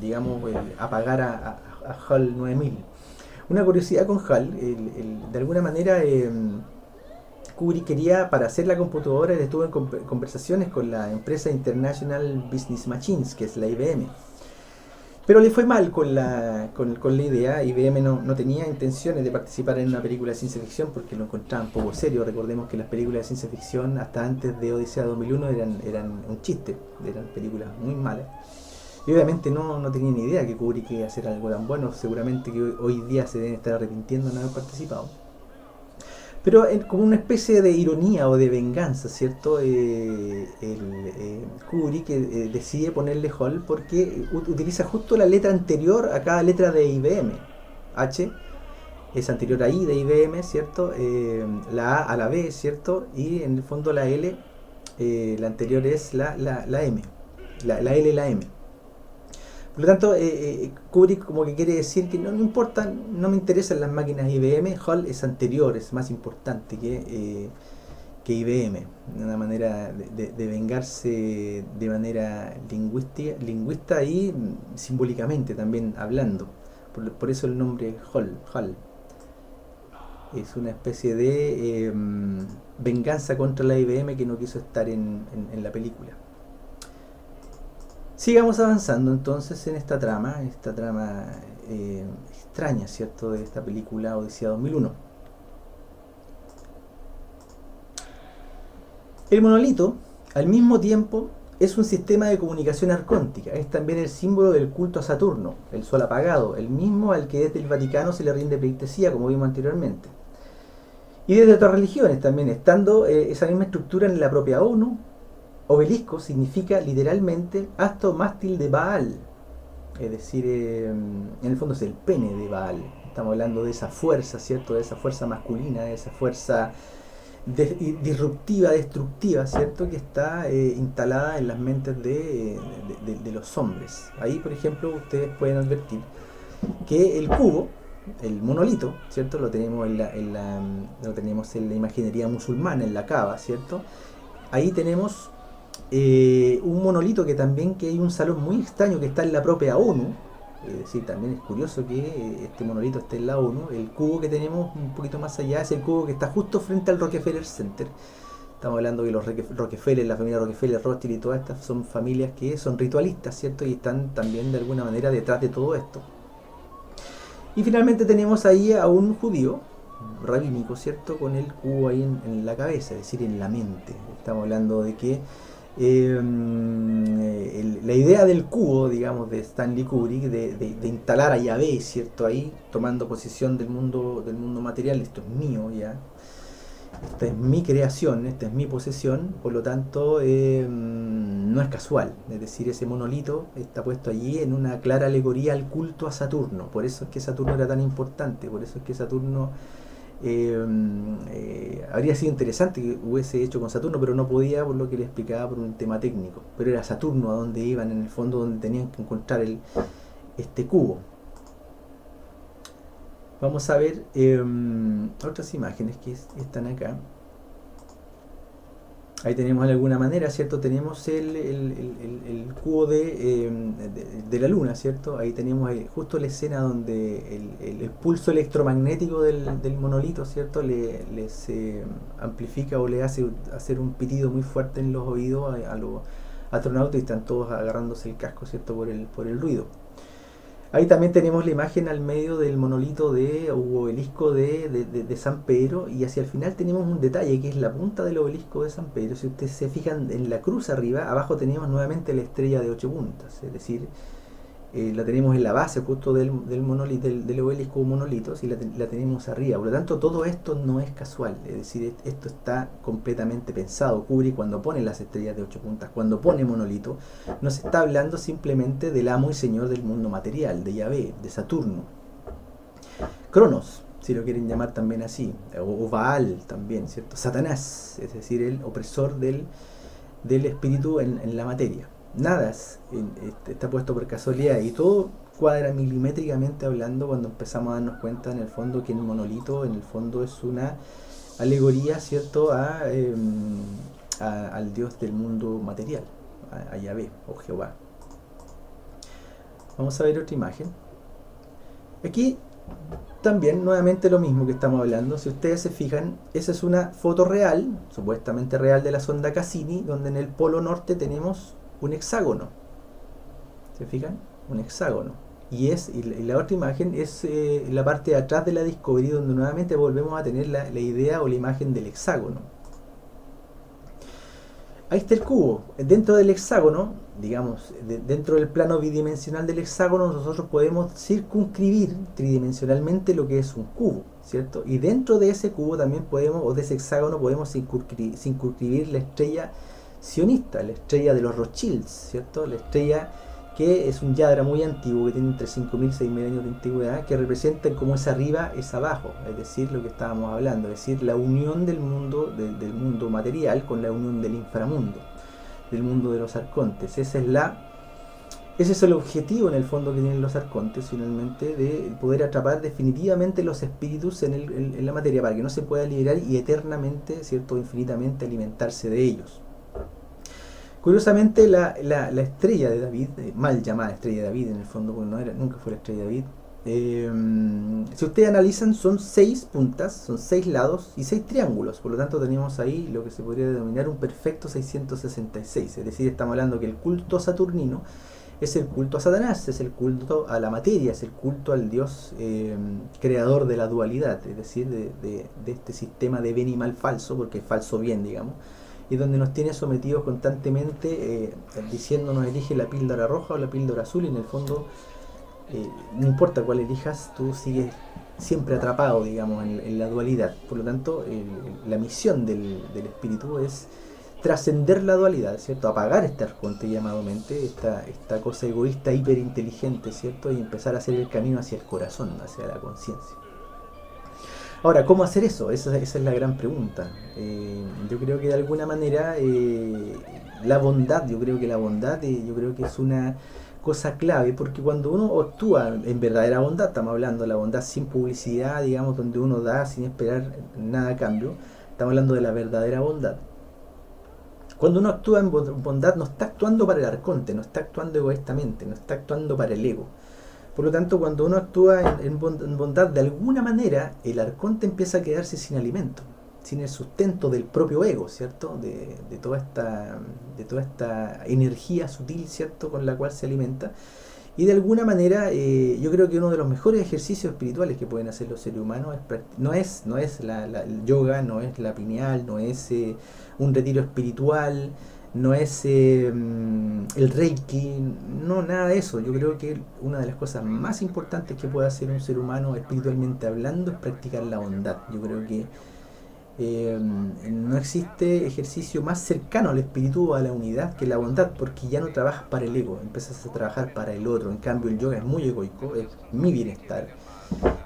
Speaker 1: digamos, apagar a HAL 9000. Una curiosidad con HAL, de alguna manera Kubrick quería, para hacer la computadora, él estuvo en conversaciones con la empresa International Business Machines, que es la IBM. Pero le fue mal con la idea. IBM no tenía intenciones de participar en una película de ciencia ficción porque lo encontraban poco serio. Recordemos que las películas de ciencia ficción hasta antes de Odisea 2001 eran un chiste, eran películas muy malas. Y obviamente no tenían ni idea que Kubrick iba a hacer algo tan bueno. Seguramente que hoy día se deben estar arrepintiendo de no haber participado. Pero como una especie de ironía o de venganza, ¿cierto? Kubrick decide ponerle HAL porque utiliza justo la letra anterior a cada letra de IBM. H es anterior a I de IBM, ¿cierto? La A a la B, ¿cierto? Y en el fondo la L, la anterior es la M. La L y la M. Por lo tanto, Kubrick como que quiere decir que no importa, no me interesan las máquinas IBM, HAL es anterior, es más importante que IBM. Una manera de vengarse de manera lingüista y simbólicamente también hablando. Por eso el nombre HAL. Es una especie de venganza contra la IBM que no quiso estar en la película. Sigamos avanzando entonces en esta trama extraña, ¿cierto?, de esta película Odisea 2001. El monolito, al mismo tiempo, es un sistema de comunicación arcóntica. Es también el símbolo del culto a Saturno, el sol apagado, el mismo al que desde el Vaticano se le rinde pleitesía, como vimos anteriormente. Y desde otras religiones también, estando esa misma estructura en la propia ONU. Obelisco significa literalmente asto mástil de Baal, es decir, en el fondo es el pene de Baal. Estamos hablando de esa fuerza, ¿cierto? De esa fuerza masculina, de esa fuerza disruptiva, destructiva, ¿cierto? Que está instalada en las mentes de los hombres. Ahí, por ejemplo, ustedes pueden advertir que el cubo, el monolito, ¿cierto? Lo tenemos lo tenemos en la imaginería musulmana, en la Kaaba, ¿cierto? Ahí tenemos un monolito que hay un salón muy extraño que está en la propia ONU. Es decir, también es curioso que este monolito esté en la ONU. El cubo que tenemos un poquito más allá es el cubo que está justo frente al Rockefeller Center. Estamos hablando de los Rockefeller, la familia Rockefeller, Rothschild y todas estas son familias que son ritualistas, ¿cierto? Y están también de alguna manera detrás de todo esto. Y finalmente tenemos ahí a un judío rabínico, ¿cierto?, con el cubo ahí en la cabeza, es decir, en la mente. Estamos hablando de que la idea del cubo, digamos, de Stanley Kubrick, de instalar a Yahvé, ¿cierto?, ahí, tomando posesión del mundo material, esto es mío ya, esta es mi creación, esta es mi posesión, por lo tanto no es casual. Es decir, ese monolito está puesto allí en una clara alegoría al culto a Saturno. Por eso es que Saturno era tan importante, por eso es que Saturno habría sido interesante que hubiese hecho con Saturno, pero no podía por lo que le explicaba por un tema técnico. Pero era Saturno a donde iban, en el fondo, donde tenían que encontrar este cubo. Vamos a ver otras imágenes que están acá. Ahí tenemos de alguna manera, ¿cierto? Tenemos el cubo de la luna, ¿cierto? Ahí tenemos justo la escena donde el pulso electromagnético del monolito, ¿cierto? Les amplifica o le hace hacer un pitido muy fuerte en los oídos a los astronautas, y están todos agarrándose el casco, ¿cierto? Por el ruido. Ahí también tenemos la imagen al medio del monolito o obelisco de San Pedro, y hacia el final tenemos un detalle que es la punta del obelisco de San Pedro. Si ustedes se fijan en la cruz arriba, abajo tenemos nuevamente la estrella de 8 puntas, es decir, la tenemos en la base justo del monolito, del obelisco monolitos, y la tenemos arriba. Por lo tanto, todo esto no es casual, es decir, esto está completamente pensado. Kubrick, cuando pone las estrellas de 8 puntas, cuando pone monolito, no se está hablando simplemente del amo y señor del mundo material, de Yahvé, de Saturno. Cronos, si lo quieren llamar también así, o Baal también, ¿cierto? Satanás, es decir, el opresor del espíritu en la materia. Nada está puesto por casualidad, y todo cuadra milimétricamente hablando cuando empezamos a darnos cuenta en el fondo que el monolito en el fondo es una alegoría, ¿cierto?, al Dios del mundo material, a Yahvé o Jehová. Vamos a ver otra imagen. Aquí también nuevamente lo mismo que estamos hablando. Si ustedes se fijan, esa es una foto real, supuestamente real, de la sonda Cassini, donde en el polo norte tenemos un hexágono. ¿Se fijan? Un hexágono. Y la otra imagen es la parte de atrás de la Discovery, donde nuevamente volvemos a tener la idea o la imagen del hexágono. Ahí está el cubo. Dentro del hexágono, digamos, dentro del plano bidimensional del hexágono, nosotros podemos circunscribir tridimensionalmente lo que es un cubo, ¿cierto? Y dentro de ese cubo también podemos, o de ese hexágono, podemos circunscribir la estrella sionista, la estrella de los Rothschilds, ¿cierto? La estrella que es un yadra muy antiguo, que tiene entre 5.000 y 6.000 años de antigüedad, que representa como es arriba, es abajo, es decir, lo que estábamos hablando, es decir, la unión del mundo material con la unión del inframundo, del mundo de los arcontes. Ese es el objetivo en el fondo que tienen los arcontes, finalmente, de poder atrapar definitivamente los espíritus en la materia, para que no se pueda liberar y eternamente, ¿cierto?, infinitamente alimentarse de ellos. Curiosamente, la estrella de David, mal llamada estrella de David en el fondo, porque nunca fue la estrella de David, si ustedes analizan, son 6 puntas, son 6 lados y 6 triángulos. Por lo tanto, tenemos ahí lo que se podría denominar un perfecto 666. Es decir, estamos hablando que el culto saturnino es el culto a Satanás, es el culto a la materia, es el culto al Dios creador de la dualidad, es decir, de este sistema de bien y mal falso, porque es falso bien, digamos, y donde nos tiene sometidos constantemente diciéndonos elige la píldora roja o la píldora azul, y en el fondo no importa cuál elijas, tú sigues siempre atrapado, digamos, en la dualidad. Por lo tanto, la misión del espíritu es trascender la dualidad, ¿cierto? Apagar este arconte llamado mente, esta cosa egoísta hiperinteligente, ¿cierto? Y empezar a hacer el camino hacia el corazón, hacia la conciencia. Ahora, ¿cómo hacer eso? Esa es la gran pregunta. Yo creo que de alguna manera la bondad, yo creo que es una cosa clave, porque cuando uno actúa en verdadera bondad, estamos hablando de la bondad sin publicidad, digamos, donde uno da sin esperar nada a cambio, estamos hablando de la verdadera bondad. Cuando uno actúa en bondad, no está actuando para el arconte, no está actuando egoístamente, no está actuando para el ego. Por lo tanto, cuando uno actúa en bondad, de alguna manera, el arconte empieza a quedarse sin alimento, sin el sustento del propio ego, ¿cierto? De toda esta energía sutil, ¿cierto?, con la cual se alimenta. Y de alguna manera, yo creo que uno de los mejores ejercicios espirituales que pueden hacer los seres humanos no es el yoga, no es la pineal, no es un retiro espiritual, no es el reiki, no, nada de eso. Yo creo que una de las cosas más importantes que puede hacer un ser humano espiritualmente hablando es practicar la bondad. Yo creo que No existe ejercicio más cercano al espíritu, a la unidad, que la bondad, porque ya no trabajas para el ego, empiezas a trabajar para el otro. En cambio, el yoga es muy egoico, es mi bienestar.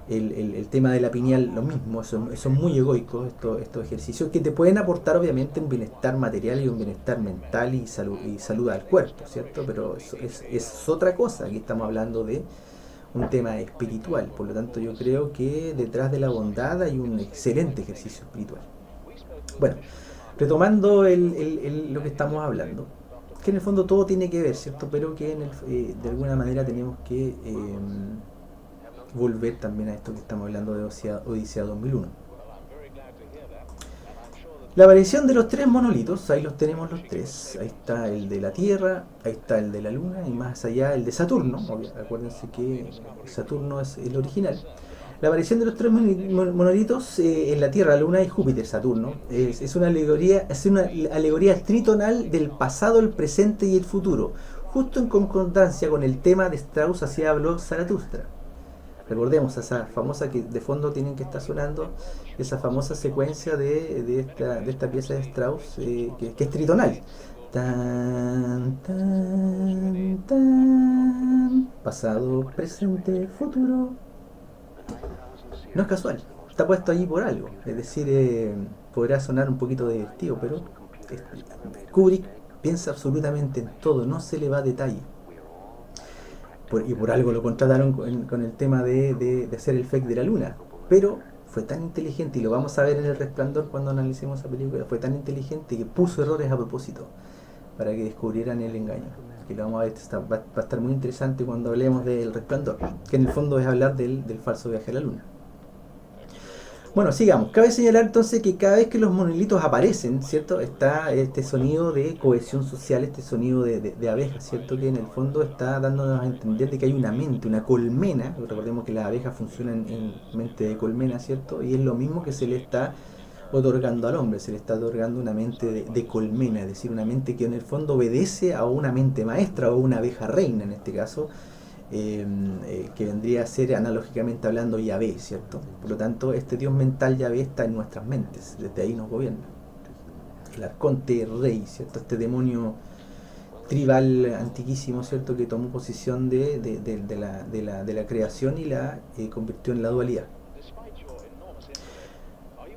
Speaker 1: El tema de la pineal, lo mismo, son muy egoicos estos ejercicios que te pueden aportar obviamente un bienestar material y un bienestar mental y salud al cuerpo, ¿cierto? Pero eso es otra cosa, aquí estamos hablando de un tema espiritual, por lo tanto yo creo que detrás de la bondad hay un excelente ejercicio espiritual. Bueno, retomando lo que estamos hablando, que en el fondo todo tiene que ver, ¿cierto? Pero que de alguna manera tenemos que volver también a esto que estamos hablando de Odisea 2001. La aparición de los tres monolitos, ahí los tenemos los tres. Ahí está el de la Tierra, ahí está el de la Luna y más allá el de Saturno. Acuérdense que Saturno es el original. La aparición de los tres monolitos en la Tierra, Luna y Júpiter, Saturno, es una alegoría tritonal del pasado, el presente y el futuro, justo en concordancia con el tema de Strauss, así habló Zaratustra. Recordemos esa famosa que de fondo tienen que estar sonando, esa famosa secuencia de esta pieza de Strauss que es tritonal. Tan, tan, tan, pasado, presente, futuro. No es casual, está puesto allí por algo. Es decir, podrá sonar un poquito divertido, pero Kubrick piensa absolutamente en todo, no se le va a detalle. Y por algo lo contrataron con el tema de hacer el fake de la luna. Pero fue tan inteligente, y lo vamos a ver en El Resplandor cuando analicemos esa película, fue tan inteligente que puso errores a propósito para que descubrieran el engaño. Que lo vamos a ver, va a estar muy interesante cuando hablemos del Resplandor, que en el fondo es hablar del falso viaje a la luna. Bueno, sigamos. Cabe señalar entonces que cada vez que los monolitos aparecen, ¿cierto? Está este sonido de cohesión social, este sonido de abejas, ¿cierto? Que en el fondo está dándonos a entender de que hay una mente, una colmena. Recordemos que las abejas funcionan en mente de colmena, ¿cierto? Y es lo mismo que se le está otorgando al hombre, se le está otorgando una mente de colmena, es decir, una mente que en el fondo obedece a una mente maestra o una abeja reina en este caso, que vendría a ser analógicamente hablando Yahvé, ¿cierto? Por lo tanto, este Dios mental Yahvé está en nuestras mentes, desde ahí nos gobierna. El arconte rey, ¿cierto? Este demonio tribal antiquísimo, ¿cierto? Que tomó posesión de la creación y la convirtió en la dualidad.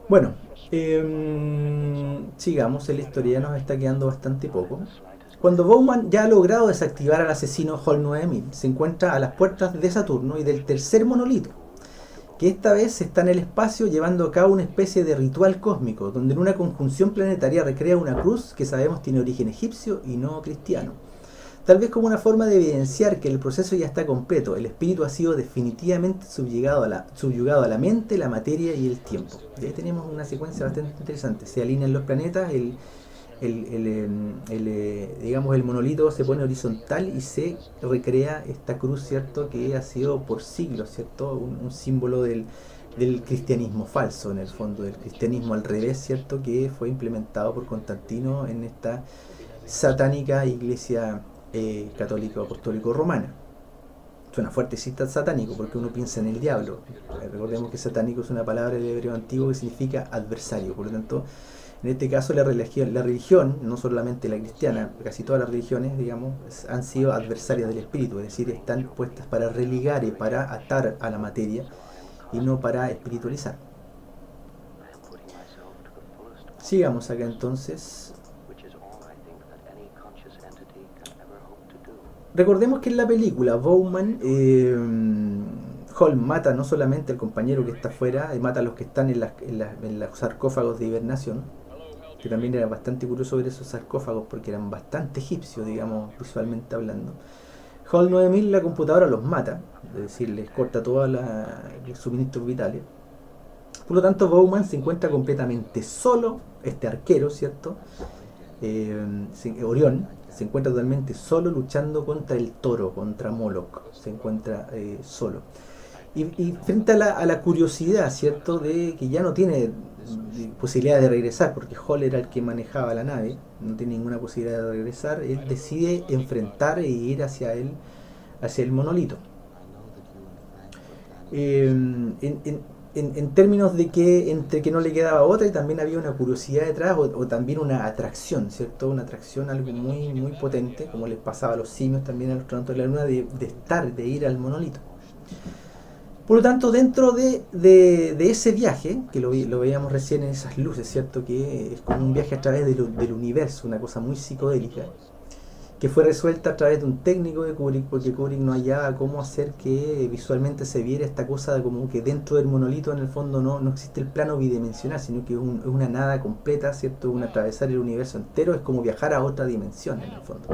Speaker 1: Bueno, sigamos, en la historia ya nos está quedando bastante poco. Cuando Bowman ya ha logrado desactivar al asesino Hall 9000, se encuentra a las puertas de Saturno y del tercer monolito, que esta vez está en el espacio llevando a cabo una especie de ritual cósmico, donde en una conjunción planetaria recrea una cruz que sabemos tiene origen egipcio y no cristiano. Tal vez como una forma de evidenciar que el proceso ya está completo, el espíritu ha sido definitivamente subyugado a la mente, la materia y el tiempo. Y ahí tenemos una secuencia bastante interesante. Se alinean los planetas, digamos el monolito se pone horizontal y se recrea esta cruz, cierto, que ha sido por siglos, cierto, un símbolo del cristianismo falso, en el fondo del cristianismo al revés, cierto, que fue implementado por Constantino en esta satánica iglesia católico apostólico romana. Suena fuerte cita satánico porque uno piensa en el diablo. Recordemos que satánico es una palabra del hebreo antiguo que significa adversario, por lo tanto en este caso la religión, no solamente la cristiana, casi todas las religiones, digamos, han sido adversarias del espíritu, es decir, están puestas para religar y para atar a la materia y no para espiritualizar. Sigamos acá entonces. Recordemos que en la película Bowman Hall mata no solamente al compañero que está afuera, mata a los que están en los sarcófagos de hibernación, que también era bastante curioso ver esos sarcófagos porque eran bastante egipcios, digamos, visualmente hablando. Hall 9000, la computadora los mata, es decir, les corta todos los suministros vitales. Por lo tanto, Bowman se encuentra completamente solo, este arquero, ¿cierto? Orión se encuentra totalmente solo luchando contra el toro, contra Moloch, se encuentra solo. Y frente a la curiosidad, ¿cierto?, de que ya no tiene posibilidad de regresar, porque Hall era el que manejaba la nave, no tiene ninguna posibilidad de regresar, él decide enfrentar e ir hacia el monolito. en términos de que entre que no le quedaba otra y también había una curiosidad detrás o también una atracción, ¿cierto? Una atracción, algo muy, muy potente, como les pasaba a los simios también, a los astronautas de la Luna, de estar, de ir al monolito. Por lo tanto, dentro de ese viaje, que lo veíamos recién en esas luces, ¿cierto? Que es como un viaje a través del universo, una cosa muy psicodélica, que fue resuelta a través de un técnico de Kubrick, porque Kubrick no hallaba cómo hacer que visualmente se viera esta cosa de como que dentro del monolito en el fondo no existe el plano bidimensional, sino que es una nada completa, ¿cierto? Un atravesar el universo entero es como viajar a otra dimensión en el fondo.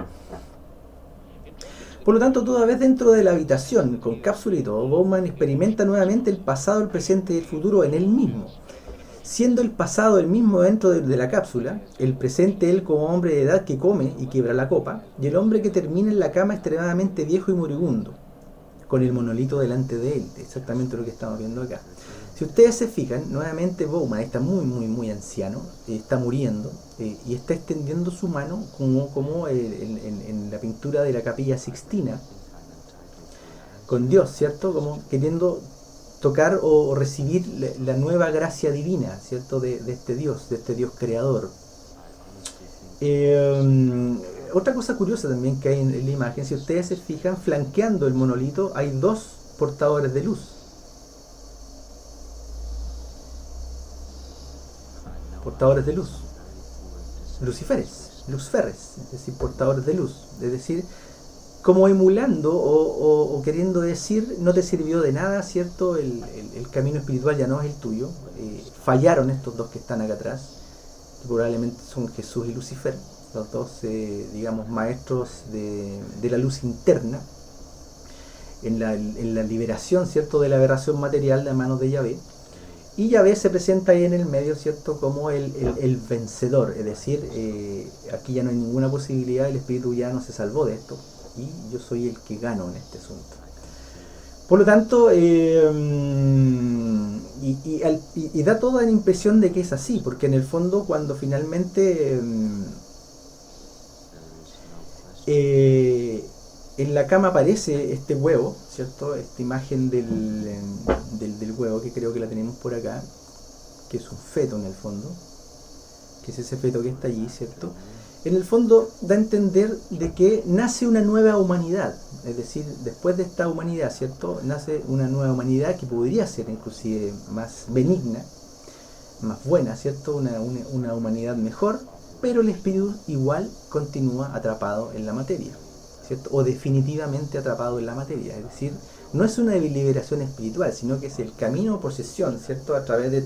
Speaker 1: Por lo tanto, toda vez dentro de la habitación, con cápsula y todo, Bowman experimenta nuevamente el pasado, el presente y el futuro en él mismo. Siendo el pasado el mismo dentro de la cápsula, el presente él como hombre de edad que come y quiebra la copa, y el hombre que termina en la cama extremadamente viejo y moribundo, con el monolito delante de él, exactamente lo que estamos viendo acá. Si ustedes se fijan, nuevamente Bowman está muy anciano, está muriendo y está extendiendo su mano como en la pintura de la Capilla Sixtina, con Dios, ¿cierto? Como queriendo tocar o recibir la nueva gracia divina, ¿cierto? De este Dios creador. Otra cosa curiosa también que hay en la imagen, si ustedes se fijan, flanqueando el monolito hay dos portadores de luz. Portadores de luz. Luciferes, es decir, portadores de luz. Es decir, como emulando o queriendo decir, no te sirvió de nada, ¿cierto? El camino espiritual ya no es el tuyo. Fallaron estos dos que están acá atrás, que probablemente son Jesús y Lucifer, los dos, digamos, maestros de la luz interna, en la liberación, ¿cierto?, de la aberración material de manos de Yahvé. Y Yahvé se presenta ahí en el medio, ¿cierto?, como el vencedor, es decir, aquí ya no hay ninguna posibilidad, el espíritu ya no se salvó de esto, y yo soy el que gano en este asunto. Por lo tanto, y da toda la impresión de que es así, porque en el fondo cuando finalmente en la cama aparece este huevo, ¿cierto? Esta imagen del huevo, que creo que la tenemos por acá, que es un feto en el fondo, que es ese feto que está allí, ¿cierto? En el fondo da a entender de que nace una nueva humanidad, es decir, después de esta humanidad, ¿cierto?, nace una nueva humanidad que podría ser inclusive más benigna, más buena, ¿cierto?, una humanidad mejor, pero el espíritu igual continúa atrapado en la materia, ¿cierto?, o definitivamente atrapado en la materia, es decir, no es una liberación espiritual, sino que es el camino por posesión, ¿cierto?, a través de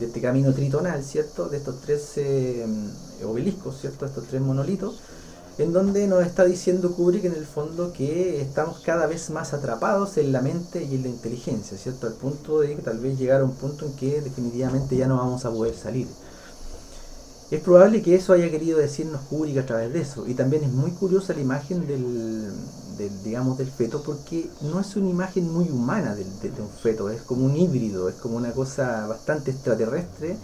Speaker 1: este camino tritonal, ¿cierto?, de estos tres obeliscos, ¿cierto?, estos tres monolitos, en donde nos está diciendo Kubrick en el fondo que estamos cada vez más atrapados en la mente y en la inteligencia, ¿cierto?, al punto de que tal vez llegar a un punto en que definitivamente ya no vamos a poder salir. Es probable que eso haya querido decirnos Kubrick a través de eso, y también es muy curiosa la imagen digamos, del feto, porque no es una imagen muy humana de un feto, es como un híbrido, es como una cosa bastante extraterrestre,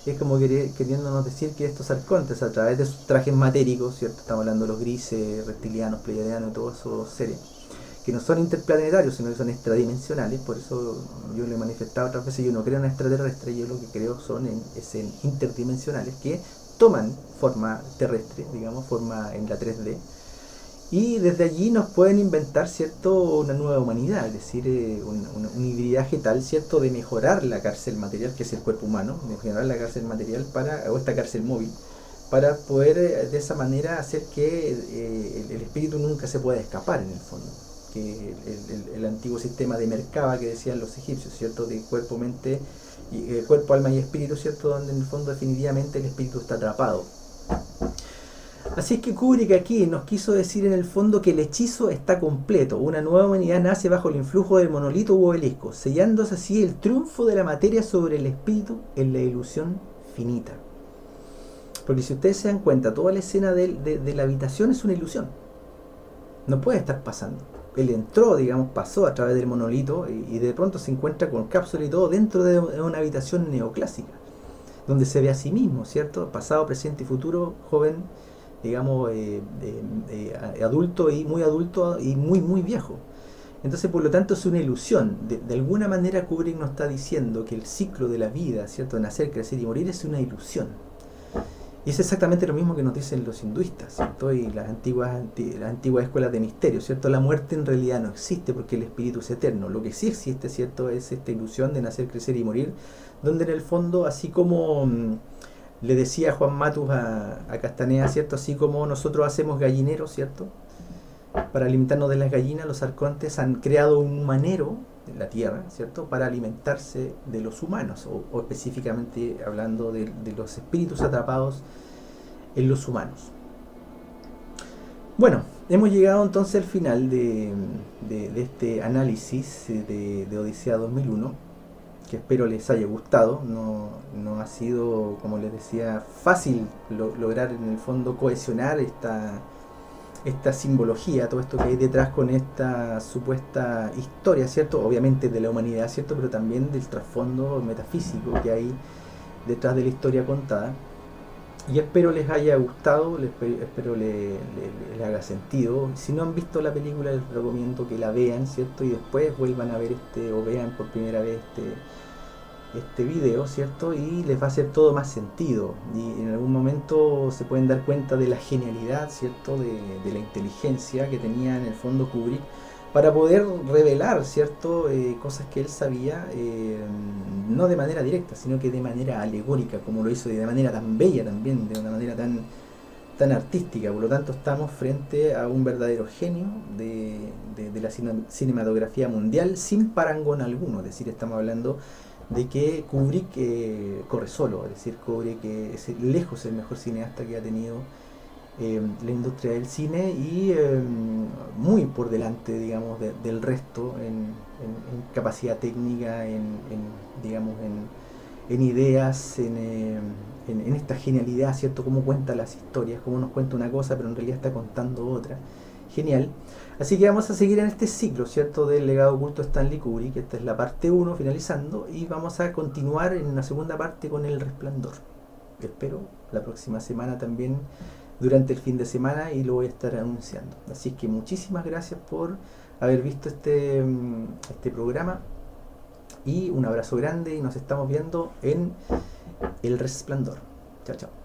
Speaker 1: es como queriéndonos decir que estos arcontes, a través de sus trajes matéricos, ¿cierto?, estamos hablando de los grises, reptilianos, pleiadianos y todos esos seres, que no son interplanetarios, sino que son extradimensionales. Por eso yo le he manifestado otras veces, yo no creo en extraterrestres, yo lo que creo es en interdimensionales que toman forma terrestre, digamos, forma en la 3D, y desde allí nos pueden inventar, ¿cierto?, una nueva humanidad, es decir, un hibridaje tal, ¿cierto?, de mejorar la cárcel material, que es el cuerpo humano, de mejorar la cárcel material o esta cárcel móvil, para poder de esa manera hacer que el espíritu nunca se pueda escapar en el fondo, que el antiguo sistema de Merkaba que decían los egipcios, ¿cierto?, de cuerpo, mente, cuerpo, alma y espíritu, ¿cierto?, donde en el fondo definitivamente el espíritu está atrapado. Así es que Kubrick aquí nos quiso decir en el fondo que el hechizo está completo, una nueva humanidad nace bajo el influjo del monolito u obelisco, sellándose así el triunfo de la materia sobre el espíritu en la ilusión finita. Porque si ustedes se dan cuenta, toda la escena de la habitación es una ilusión, no puede estar pasando. Él entró, digamos, pasó a través del monolito y de pronto se encuentra con cápsula y todo dentro de una habitación neoclásica, donde se ve a sí mismo, ¿cierto?, pasado, presente y futuro, joven, digamos, adulto y muy muy viejo. Entonces, por lo tanto, es una ilusión. De alguna manera, Kubrick nos está diciendo que el ciclo de la vida, ¿cierto? De nacer, crecer y morir es una ilusión. Y es exactamente lo mismo que nos dicen los hinduistas, ¿cierto? Y las antiguas escuelas de misterio, ¿cierto? La muerte en realidad no existe porque el espíritu es eterno. Lo que sí existe, ¿cierto? Es esta ilusión de nacer, crecer y morir, donde en el fondo, así como le decía Juan Matus a Castaneda, ¿cierto? Así como nosotros hacemos gallineros, ¿cierto? Para alimentarnos de las gallinas, los arcontes han creado un humanero en la tierra, ¿cierto? Para alimentarse de los humanos, o específicamente hablando de los espíritus atrapados en los humanos. Bueno, hemos llegado entonces al final de este análisis de Odisea 2001, que espero les haya gustado. No ha sido, como les decía, fácil lograr en el fondo cohesionar esta simbología, todo esto que hay detrás con esta supuesta historia, ¿cierto? Obviamente de la humanidad, ¿cierto? Pero también del trasfondo metafísico que hay detrás de la historia contada. Y espero les haya gustado, espero les haga sentido. Si no han visto la película, les recomiendo que la vean, ¿cierto? Y después vuelvan a ver o vean por primera vez este video, ¿cierto? Y les va a hacer todo más sentido. Y en algún momento se pueden dar cuenta de la genialidad, ¿cierto? De la inteligencia que tenía en el fondo Kubrick para poder revelar, ¿cierto? Cosas que él sabía, no de manera directa, sino que de manera alegórica, como lo hizo, y de manera tan bella también, de una manera tan artística. Por lo tanto, estamos frente a un verdadero genio de la cinematografía mundial, sin parangón alguno. Es decir, estamos hablando de que Kubrick corre solo, es decir, Kubrick es lejos el mejor cineasta que ha tenido la industria del cine, y muy por delante, digamos, del resto en capacidad técnica, digamos, en ideas, en esta genialidad, ¿cierto? Cómo cuenta las historias, cómo nos cuenta una cosa, pero en realidad está contando otra. Genial. Así que vamos a seguir en este ciclo, ¿cierto? Del legado oculto de Stanley Kubrick. Esta es la parte 1 finalizando, y vamos a continuar en una segunda parte con El Resplandor. Espero la próxima semana también, durante el fin de semana, y lo voy a estar anunciando. Así que muchísimas gracias por haber visto este programa, y un abrazo grande, y nos estamos viendo en El Resplandor. Chao, chao.